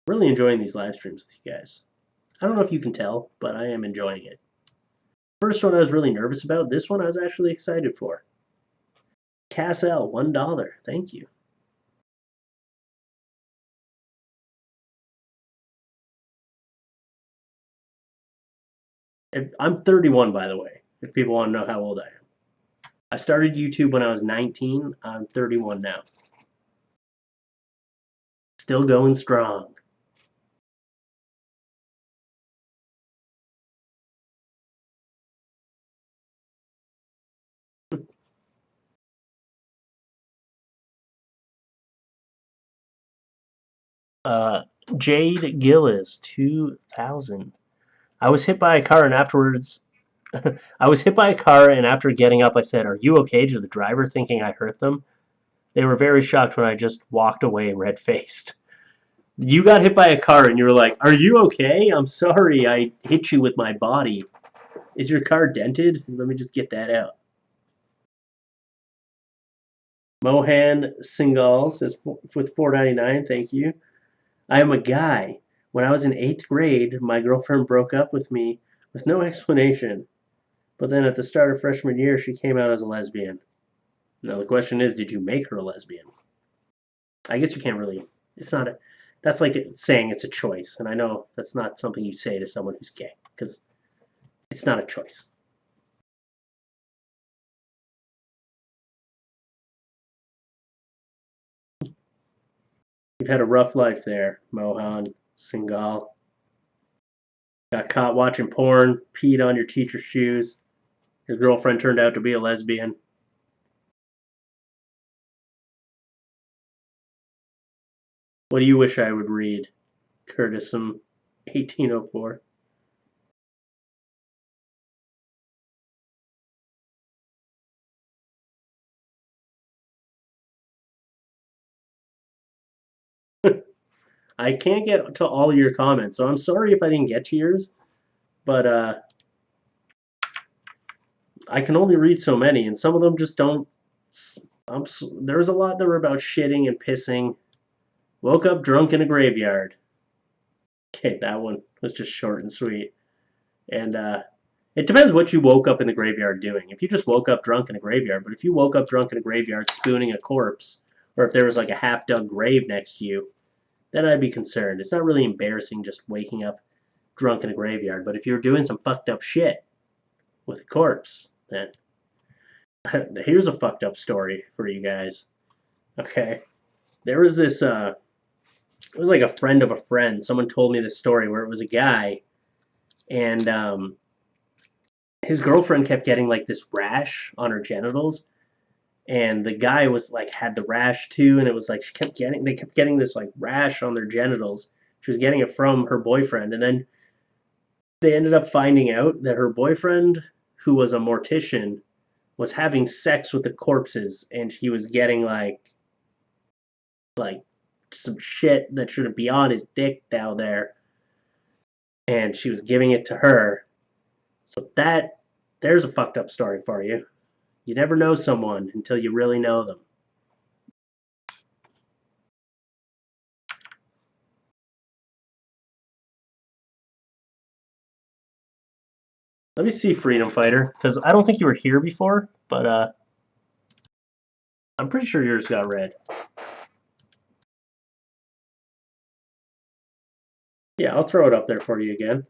Really enjoying these live streams with you guys. I don't know if you can tell, but I am enjoying it. First one I was really nervous about. This one I was actually excited for. Cass L, $1. Thank you. I'm 31, by the way, if people want to know how old I am. I started YouTube when I was 19. I'm 31 now. Still going strong. Jade Gillis, 2,000. I was hit by a car and afterwards I was hit by a car and after getting up I said, "Are you okay?" to the driver thinking I hurt them. They were very shocked when I just walked away red-faced. You got hit by a car and you were like, "Are you okay? I'm sorry I hit you with my body. Is your car dented? Let me just get that out." Mohan Singhal says with 4.99, thank you. I am a guy. When I was in 8th grade, my girlfriend broke up with me with no explanation. But then at the start of freshman year, she came out as a lesbian. Now the question is, did you make her a lesbian? I guess you can't really. It's not a. That's like saying it's a choice, and I know that's not something you say to someone who's gay because it's not a choice. You've had a rough life there, Mohan Singhal. Got caught watching porn, peed on your teacher's shoes. Your girlfriend turned out to be a lesbian. What do you wish I would read? Curtis, 1804. I can't get to all your comments, so I'm sorry if I didn't get to yours, but I can only read so many, and some of them just don't. There's a lot that were about shitting and pissing. Woke up drunk in a graveyard. Okay, that one was just short and sweet. And it depends what you woke up in the graveyard doing. If you just woke up drunk in a graveyard, but if you woke up drunk in a graveyard spooning a corpse, or if there was like a half dug grave next to you, then I'd be concerned. It's not really embarrassing just waking up drunk in a graveyard, but if you're doing some fucked up shit with a corpse, then here's a fucked up story for you guys. Okay. There was this it was like a friend of a friend. Someone told me this story where it was a guy and his girlfriend kept getting like this rash on her genitals and the guy was like had the rash too and it was like they kept getting this like rash on their genitals. She was getting it from her boyfriend and then they ended up finding out that her boyfriend who was a mortician was having sex with the corpses and he was getting like some shit that shouldn't be on his dick down there and she was giving it to her. So there's a fucked up story for you. You never know someone until you really know them. Let me see, Freedom Fighter, because I don't think you were here before, but I'm pretty sure yours got read. Yeah, I'll throw it up there for you again.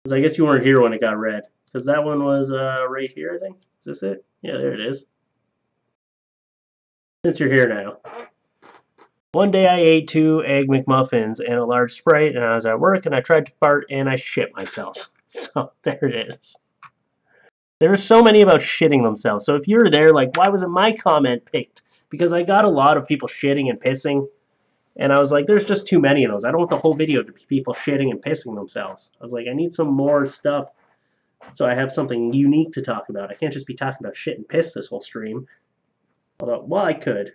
Because I guess you weren't here when it got read. Because that one was right here, I think. Is this it? Yeah, there it is. Since you're here now. One day I ate 2 Egg McMuffins and a large Sprite, and I was at work, and I tried to fart, and I shit myself. So, there it is. There are so many about shitting themselves. So if you're there, like, why wasn't my comment picked? Because I got a lot of people shitting and pissing, and I was like, there's just too many of those. I don't want the whole video to be people shitting and pissing themselves. I was like, I need some more stuff so I have something unique to talk about. I can't just be talking about shit and piss this whole stream. Although, well, I could.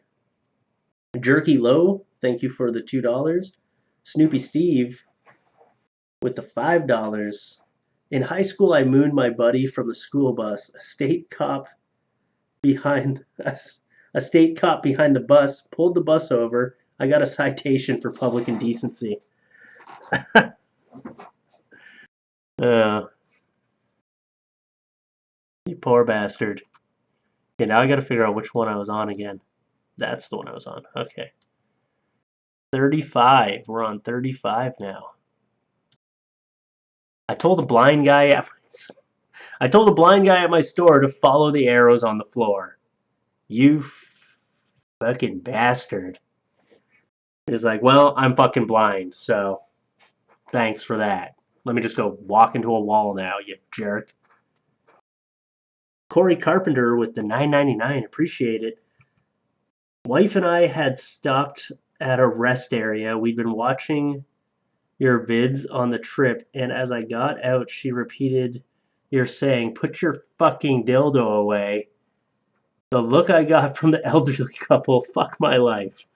Jerky Low, thank you for the $2. Snoopy Steve with the $5. In high school, I mooned my buddy from the school bus. Behind us. A state cop behind the bus pulled the bus over. I got a citation for public indecency. You poor bastard. Okay, now I gotta figure out which one I was on again. That's the one I was on. Okay. 35. We're on 35 now. I told a blind guy at my store to follow the arrows on the floor. You fucking bastard. He's like, well, I'm fucking blind, so thanks for that. Let me just go walk into a wall now, you jerk. Corey Carpenter with the $9.99. Appreciate it. Wife and I had stopped at a rest area. We'd been watching your vids on the trip, and as I got out, she repeated your saying, "Put your fucking dildo away." The look I got from the elderly couple, fuck my life.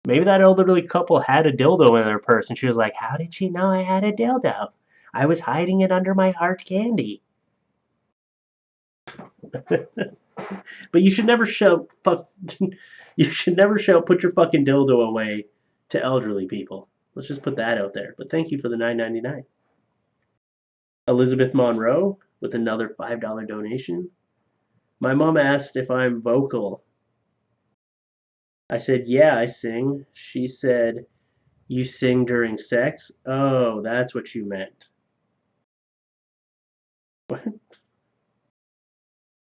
Maybe that elderly couple had a dildo in their purse, and she was like, "How did she know I had a dildo? I was hiding it under my hard candy." But you should never shout fuck. You should never shout "Put your fucking dildo away" to elderly people. Let's just put that out there. But thank you for the $9.99. Elizabeth Monroe with another $5 donation. My mom asked if I'm vocal. I said, "Yeah, I sing." She said, "You sing during sex?" Oh, that's what you meant.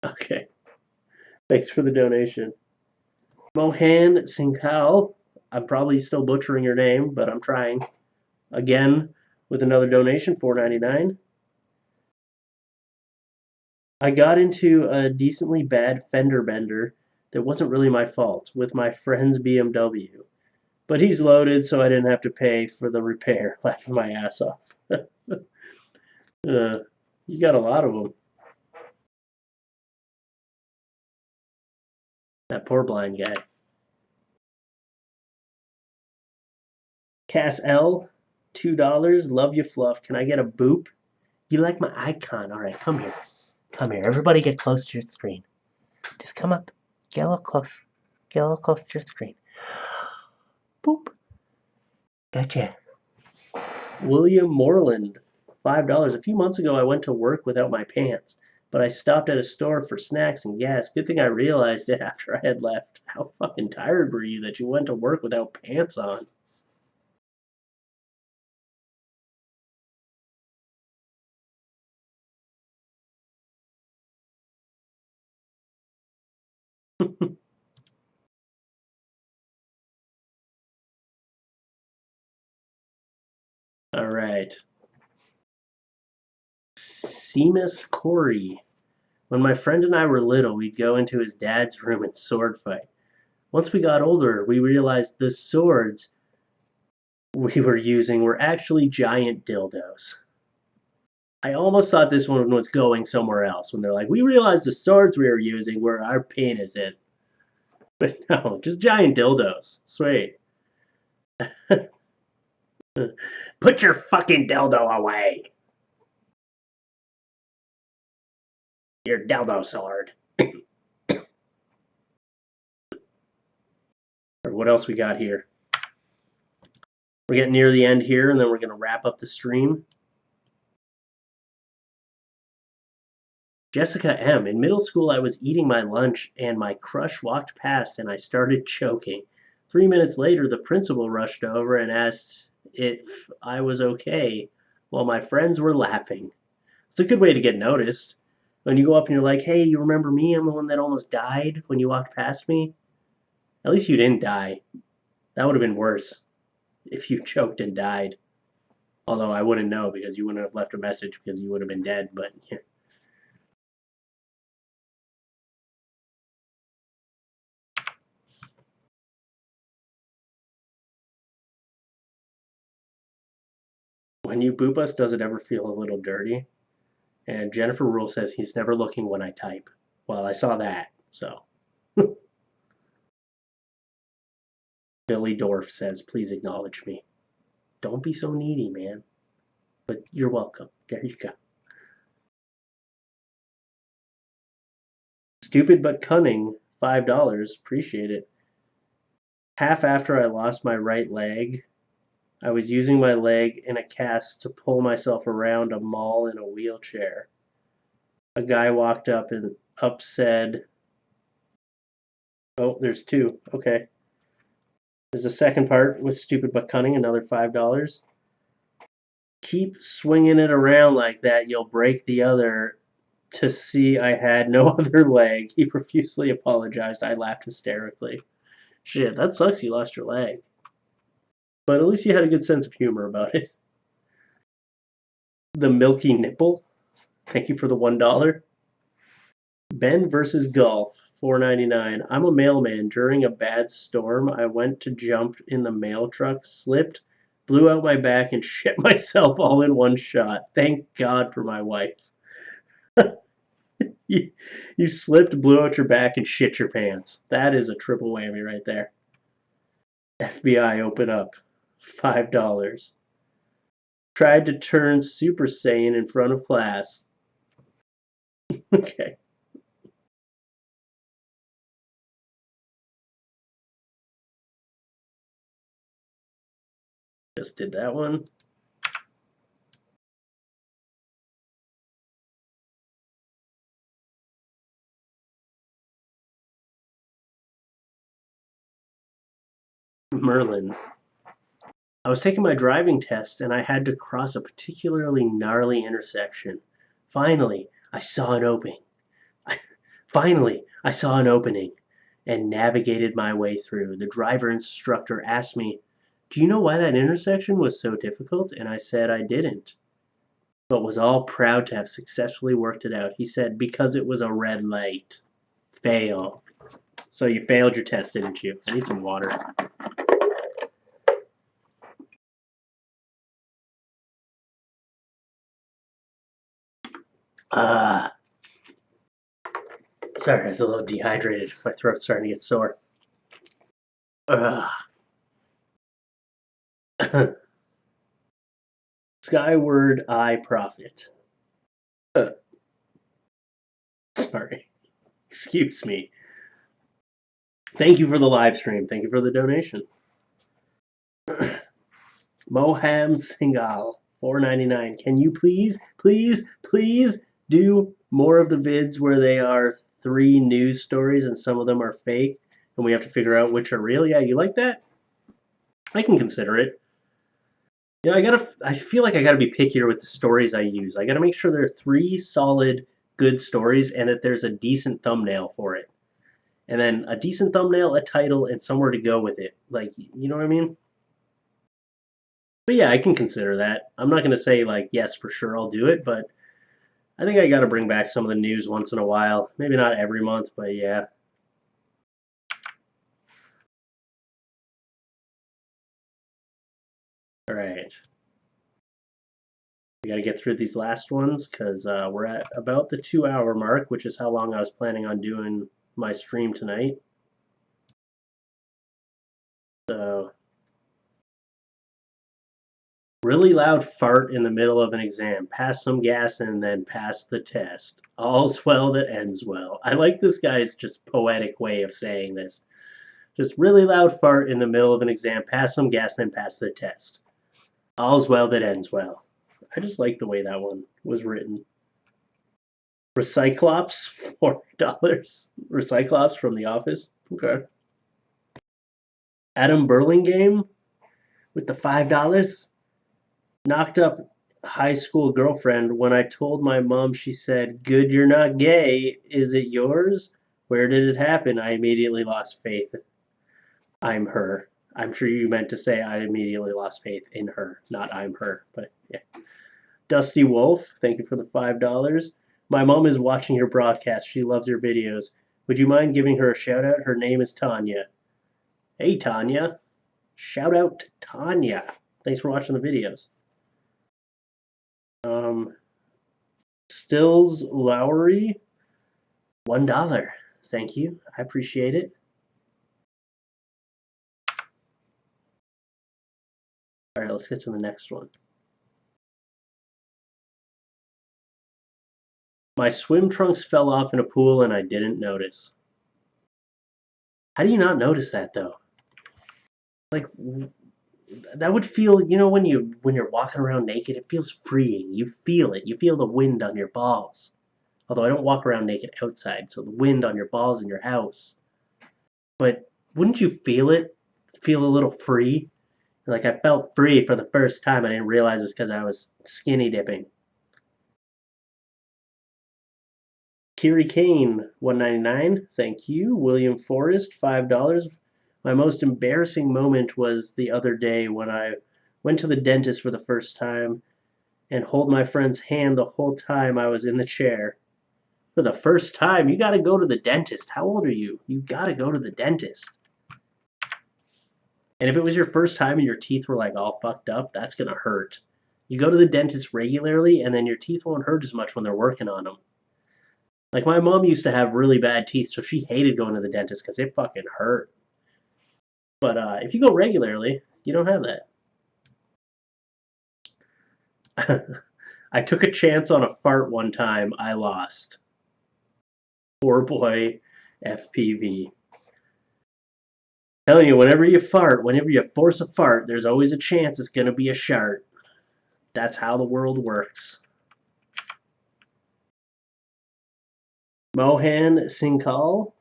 Okay. Thanks for the donation. Mohan Singhal. I'm probably still butchering your name, but I'm trying. Again, with another donation, $4.99. I got into a decently bad fender bender that wasn't really my fault with my friend's BMW. But he's loaded, so I didn't have to pay for the repair. Laughing my ass off. You got a lot of them. That poor blind guy. Cass L, $2. Love you, Fluff. Can I get a boop? You like my icon? All right, come here. Come here. Everybody get close to your screen. Just come up. Get a little close. Get a little close to your screen. Boop. Gotcha. William Moreland, $5. A few months ago, I went to work without my pants, but I stopped at a store for snacks and gas. Good thing I realized it after I had left. How fucking tired were you that you went to work without pants on? All right. Seamus Corey. When my friend and I were little, we'd go into his dad's room and sword fight. Once we got older, we realized the swords we were using were actually giant dildos. I almost thought this one was going somewhere else when they're like, we realized the swords we were using were our penises. But no, just giant dildos. Sweet. Put your fucking dildo away. Your dildo sword. Or what else we got here? We're getting near the end here, and then we're going to wrap up the stream. Jessica M. In middle school, I was eating my lunch, and my crush walked past, and I started choking. 3 minutes later, the principal rushed over and asked if I was okay, while my friends were laughing. It's a good way to get noticed. When you go up and you're like, "Hey, you remember me? I'm the one that almost died when you walked past me." At least you didn't die. That would have been worse if you choked and died. Although I wouldn't know because you wouldn't have left a message because you would have been dead. But yeah. When you boop us, does it ever feel a little dirty? And Jennifer Rule says he's never looking when I type. Well, I saw that, so. Billy Dorf says, please acknowledge me. Don't be so needy, man. But you're welcome. There you go. Stupid but cunning, $5. Appreciate it. Half after I lost my right leg, I was using my leg in a cast to pull myself around a mall in a wheelchair. A guy walked up and said, oh, there's two. Okay. There's a second part with stupid but cunning, another $5. Keep swinging it around like that, you'll break the other. To see I had no other leg. He profusely apologized. I laughed hysterically. Shit, that sucks you lost your leg. But at least you had a good sense of humor about it. The Milky Nipple. Thank you for the $1. Ben versus Golf. $4.99. I'm a mailman. During a bad storm, I went to jump in the mail truck, slipped, blew out my back, and shit myself all in one shot. Thank God for my wife. You slipped, blew out your back, and shit your pants. That is a triple whammy right there. FBI, open up. $5. Tried to turn Super Saiyan in front of class. Okay. Just did that one. Merlin. I was taking my driving test and I had to cross a particularly gnarly intersection. Finally, I saw an opening. Finally, I saw an opening and navigated my way through. The driver instructor asked me, "Do you know why that intersection was so difficult?" And I said I didn't, but was all proud to have successfully worked it out. He said, "Because it was a red light." Fail. So you failed your test, didn't you? I need some water. Ah, sorry, I was a little dehydrated. My throat's starting to get sore. Skyward Eye Prophet. Sorry. Excuse me. Thank you for the live stream. Thank you for the donation. Moham Singhal, $4.99. Can you please do more of the vids where they are 3 news stories and some of them are fake and we have to figure out which are real? Yeah, you like that? I can consider it. You know, I feel like I gotta be pickier with the stories I use. I gotta make sure there are 3 solid, good stories and that there's a decent thumbnail for it. And then a decent thumbnail, a title, and somewhere to go with it. Like, you know what I mean? But yeah, I can consider that. I'm not going to say, like, yes, for sure I'll do it, but I think I got to bring back some of the news once in a while. Maybe not every month, but yeah. All right. We got to get through these last ones because we're at about the 2-hour mark, which is how long I was planning on doing my stream tonight. So, really loud fart in the middle of an exam. Pass some gas and then pass the test. All's well that ends well. I like this guy's just poetic way of saying this. Just really loud fart in the middle of an exam. Pass some gas, then pass the test. All's well that ends well. I just like the way that one was written. Recyclops, $4. Recyclops from The Office. Okay. Adam Burlingame with the $5. Knocked up high school girlfriend. When I told my mom, she said, "Good, you're not gay. Is it yours? Where did it happen?" I immediately lost faith. I'm her. I'm sure you meant to say I immediately lost faith in her, not I'm her. But yeah. Dusty Wolf, thank you for the $5. My mom is watching your broadcast. She loves your videos. Would you mind giving her a shout out? Her name is Tanya. Hey, Tanya. Shout out to Tanya. Thanks for watching the videos. Stills Lowry, $1. Thank you. I appreciate it. All right, let's get to the next one. My swim trunks fell off in a pool and I didn't notice. How do you not notice that though? Like that would feel, you know, when you're walking around naked, it feels freeing. You feel it. You feel the wind on your balls. Although I don't walk around naked outside, so the wind on your balls in your house. But wouldn't you feel it? Feel a little free? Like I felt free for the first time. I didn't realize it's because I was skinny dipping. Kiri Kane, $1.99. Thank you. William Forrest, $5. My most embarrassing moment was the other day when I went to the dentist for the first time and hold my friend's hand the whole time I was in the chair. For the first time, you got to go to the dentist. How old are you? You got to go to the dentist. And if it was your first time and your teeth were like all fucked up, that's gonna hurt. You go to the dentist regularly, and then your teeth won't hurt as much when they're working on them. Like my mom used to have really bad teeth, so she hated going to the dentist because it fucking hurt. But if you go regularly, you don't have that. I took a chance on a fart one time. I lost. Poor boy, FPV. Telling you, whenever you fart, whenever you force a fart, there's always a chance it's gonna be a shart. That's how the world works. Mohan Singhal?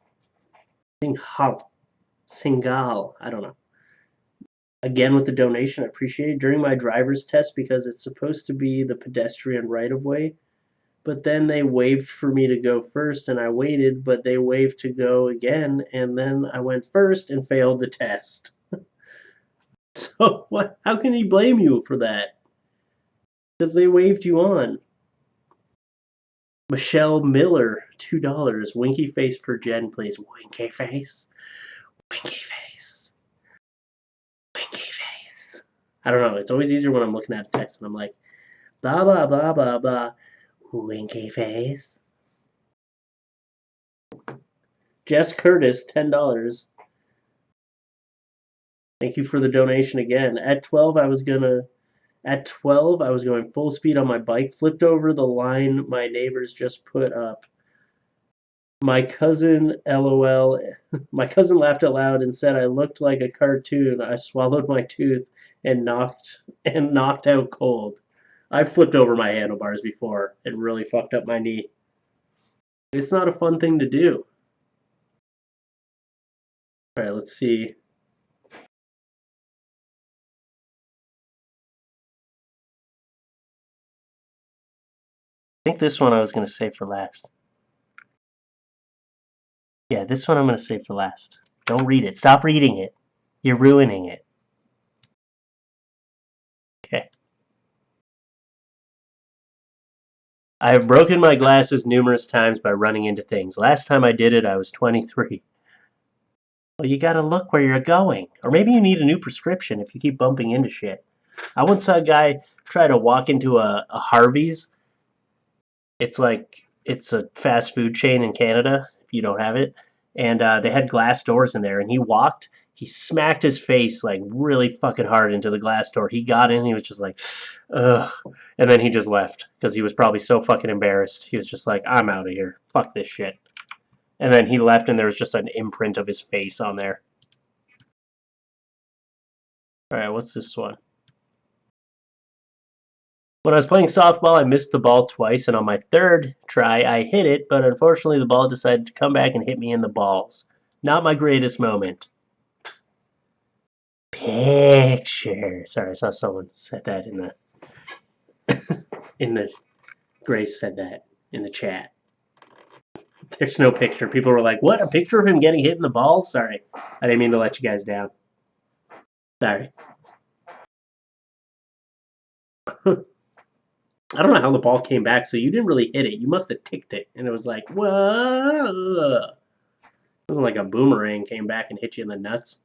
Singhal. Singhal. I don't know. Again with the donation, I appreciate it. During my driver's test, because it's supposed to be the pedestrian right of way, but then they waved for me to go first, and I waited, but they waved to go again, and then I went first and failed the test. So what? How can he blame you for that? Because they waved you on. Michelle Miller, $2. Winky face for Jen, please. Winky face. Winky face. Winky face. I don't know. It's always easier when I'm looking at a text and I'm like, blah, blah, blah, blah, blah. Winky face. Jess Curtis, $10. Thank you for the donation again. At 12 I was going full speed on my bike, flipped over the line my neighbors just put up. My cousin LOL my cousin laughed out loud and said I looked like a cartoon. I swallowed my tooth and knocked out cold. I've flipped over my handlebars before. It really fucked up my knee. It's not a fun thing to do. All right, let's see. I think this one I was going to save for last. Yeah, this one I'm going to save for last. Don't read it. Stop reading it. You're ruining it. Okay. I have broken my glasses numerous times by running into things. Last time I did it, I was 23. Well, you gotta look where you're going. Or maybe you need a new prescription if you keep bumping into shit. I once saw a guy try to walk into a Harvey's. It's a fast food chain in Canada, if you don't have it. And they had glass doors in there, and he smacked his face like really fucking hard into the glass door. He got in, and he was just like, ugh. And then he just left because he was probably so fucking embarrassed. He was just like, I'm out of here. Fuck this shit. And then he left, and there was just an imprint of his face on there. All right, what's this one? When I was playing softball, I missed the ball twice, and on my third try, I hit it, but unfortunately, the ball decided to come back and hit me in the balls. Not my greatest moment. Picture. Sorry, I saw someone said that in the Grace said that in the chat. There's no picture. People were like, "What? A picture of him getting hit in the balls?" Sorry, I didn't mean to let you guys down. Sorry. I don't know how the ball came back, so you didn't really hit it. You must have ticked it, and it was like, whoa. It wasn't like a boomerang came back and hit you in the nuts.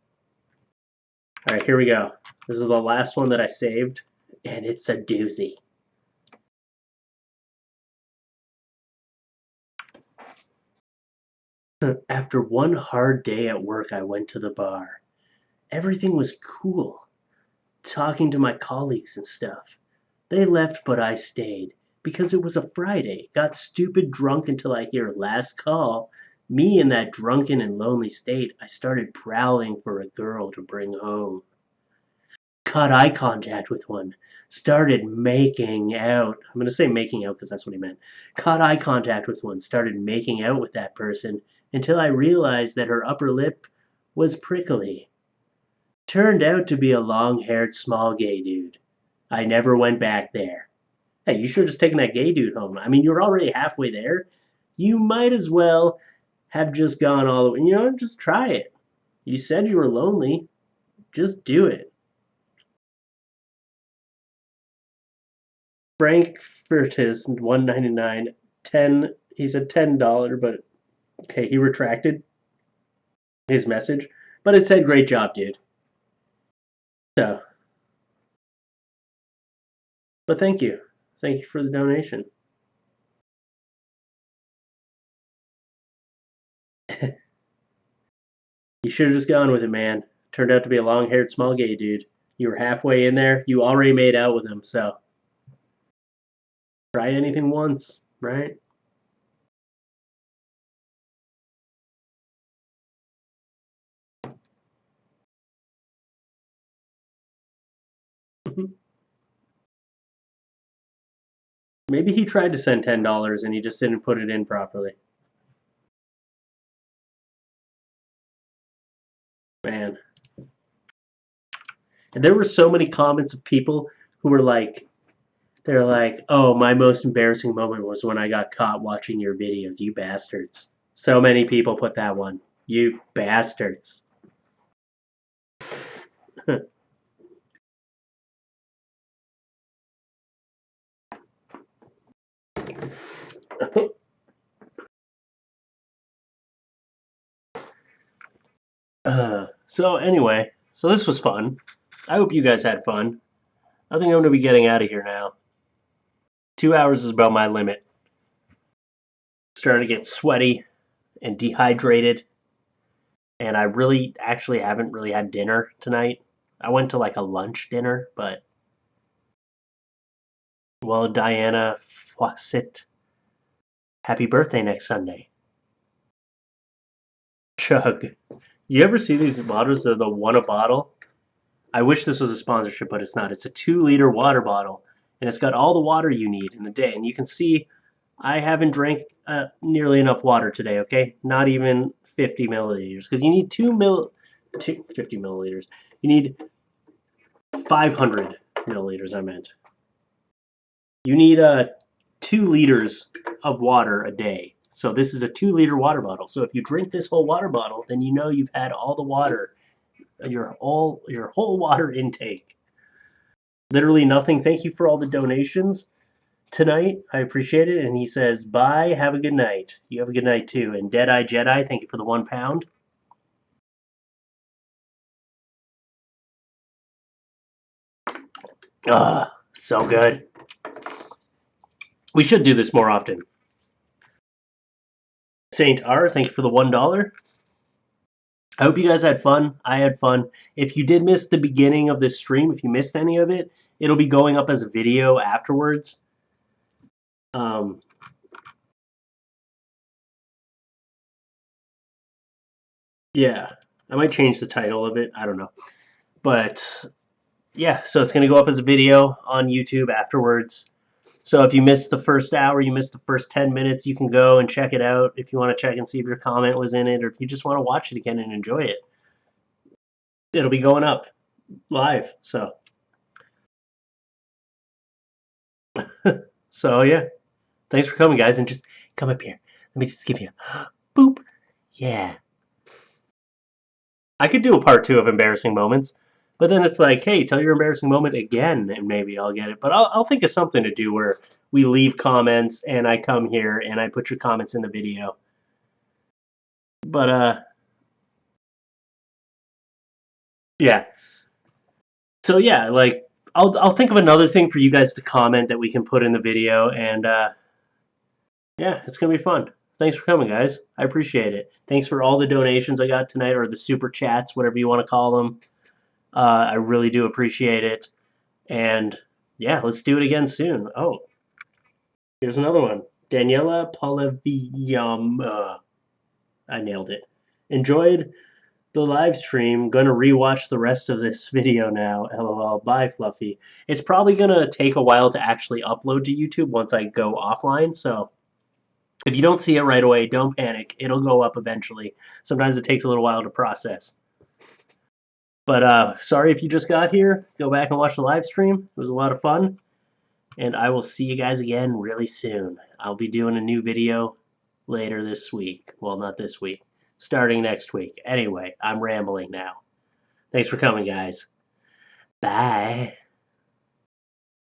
All right, here we go. This is the last one that I saved, and it's a doozy. After one hard day at work, I went to the bar. Everything was cool, talking to my colleagues and stuff. They left, but I stayed because it was a Friday. Got stupid drunk until I hear last call. Me in that drunken and lonely state, I started prowling for a girl to bring home. Caught eye contact with one. Started making out. I'm going to say making out because that's what he meant. Caught eye contact with one. Started making out with that person until I realized that her upper lip was prickly. Turned out to be a long-haired small gay dude. I never went back there. Hey, you should have just taken that gay dude home. I mean, you're already halfway there. You might as well have just gone all the way. You know, just try it. You said you were lonely. Just do it. Frankfurtis, $1.99. 10. He said $10, but okay, he retracted his message. But it said, great job, dude. So, but thank you. Thank you for the donation. You should have just gone with it, man. Turned out to be a long-haired, small gay dude. You were halfway in there. You already made out with him, so try anything once, right? Maybe he tried to send $10 and he just didn't put it in properly. Man. And there were so many comments of people who were like, they're like, oh, my most embarrassing moment was when I got caught watching your videos, you bastards. So many people put that one. You bastards. So anyway, so this was fun. I hope you guys had fun. I think I'm going to be getting out of here now. 2 hours is about my limit. Starting to get sweaty and dehydrated. And I really actually haven't really had dinner tonight. I went to like a lunch dinner, but well, Diana Fawcett, happy birthday next Sunday. Chug. You ever see these bottles? They're the one a bottle. I wish this was a sponsorship, but it's not. It's a 2-liter water bottle, and it's got all the water you need in the day. And you can see I haven't drank nearly enough water today. Okay, not even 50 milliliters, because you need 50 milliliters. You need 500 milliliters. I meant. You need 2 liters of water a day. So this is a 2-liter water bottle. So if you drink this whole water bottle, then you know you've had all the water, your whole water intake. Literally nothing. Thank you for all the donations tonight. I appreciate it. And he says, bye, have a good night. You have a good night too. And Deadeye Jedi, thank you for the £1. So good. We should do this more often. Saint R, thank you for the $1. I hope you guys had fun. I had fun. If you did miss the beginning of this stream, if you missed any of it, it'll be going up as a video afterwards. Um, yeah, I might change the title of it. I don't know. But yeah, so it's going to go up as a video on YouTube afterwards. So if you missed the first hour, you missed the first 10 minutes, you can go and check it out if you want to check and see if your comment was in it or if you just want to watch it again and enjoy it. It'll be going up live. So so yeah. Thanks for coming, guys, and just come up here. Let me just give you a boop. Yeah. I could do a part 2 of embarrassing moments, but then it's like, hey, tell your embarrassing moment again, and maybe I'll get it. But I'll think of something to do where we leave comments, and I come here and I put your comments in the video. But yeah. So yeah, like I'll think of another thing for you guys to comment that we can put in the video, and yeah, it's gonna be fun. Thanks for coming, guys. I appreciate it. Thanks for all the donations I got tonight, or the super chats, whatever you want to call them. I really do appreciate it. And yeah, let's do it again soon. Oh, here's another one. Daniela Polaviyam. I nailed it. Enjoyed the live stream. Gonna rewatch the rest of this video now. LOL. Bye, Fluffy. It's probably gonna take a while to actually upload to YouTube once I go offline, so if you don't see it right away, don't panic. It'll go up eventually. Sometimes it takes a little while to process. But sorry if you just got here. Go back and watch the live stream. It was a lot of fun. And I will see you guys again really soon. I'll be doing a new video later this week. Well, not this week. Starting next week. Anyway, I'm rambling now. Thanks for coming, guys. Bye.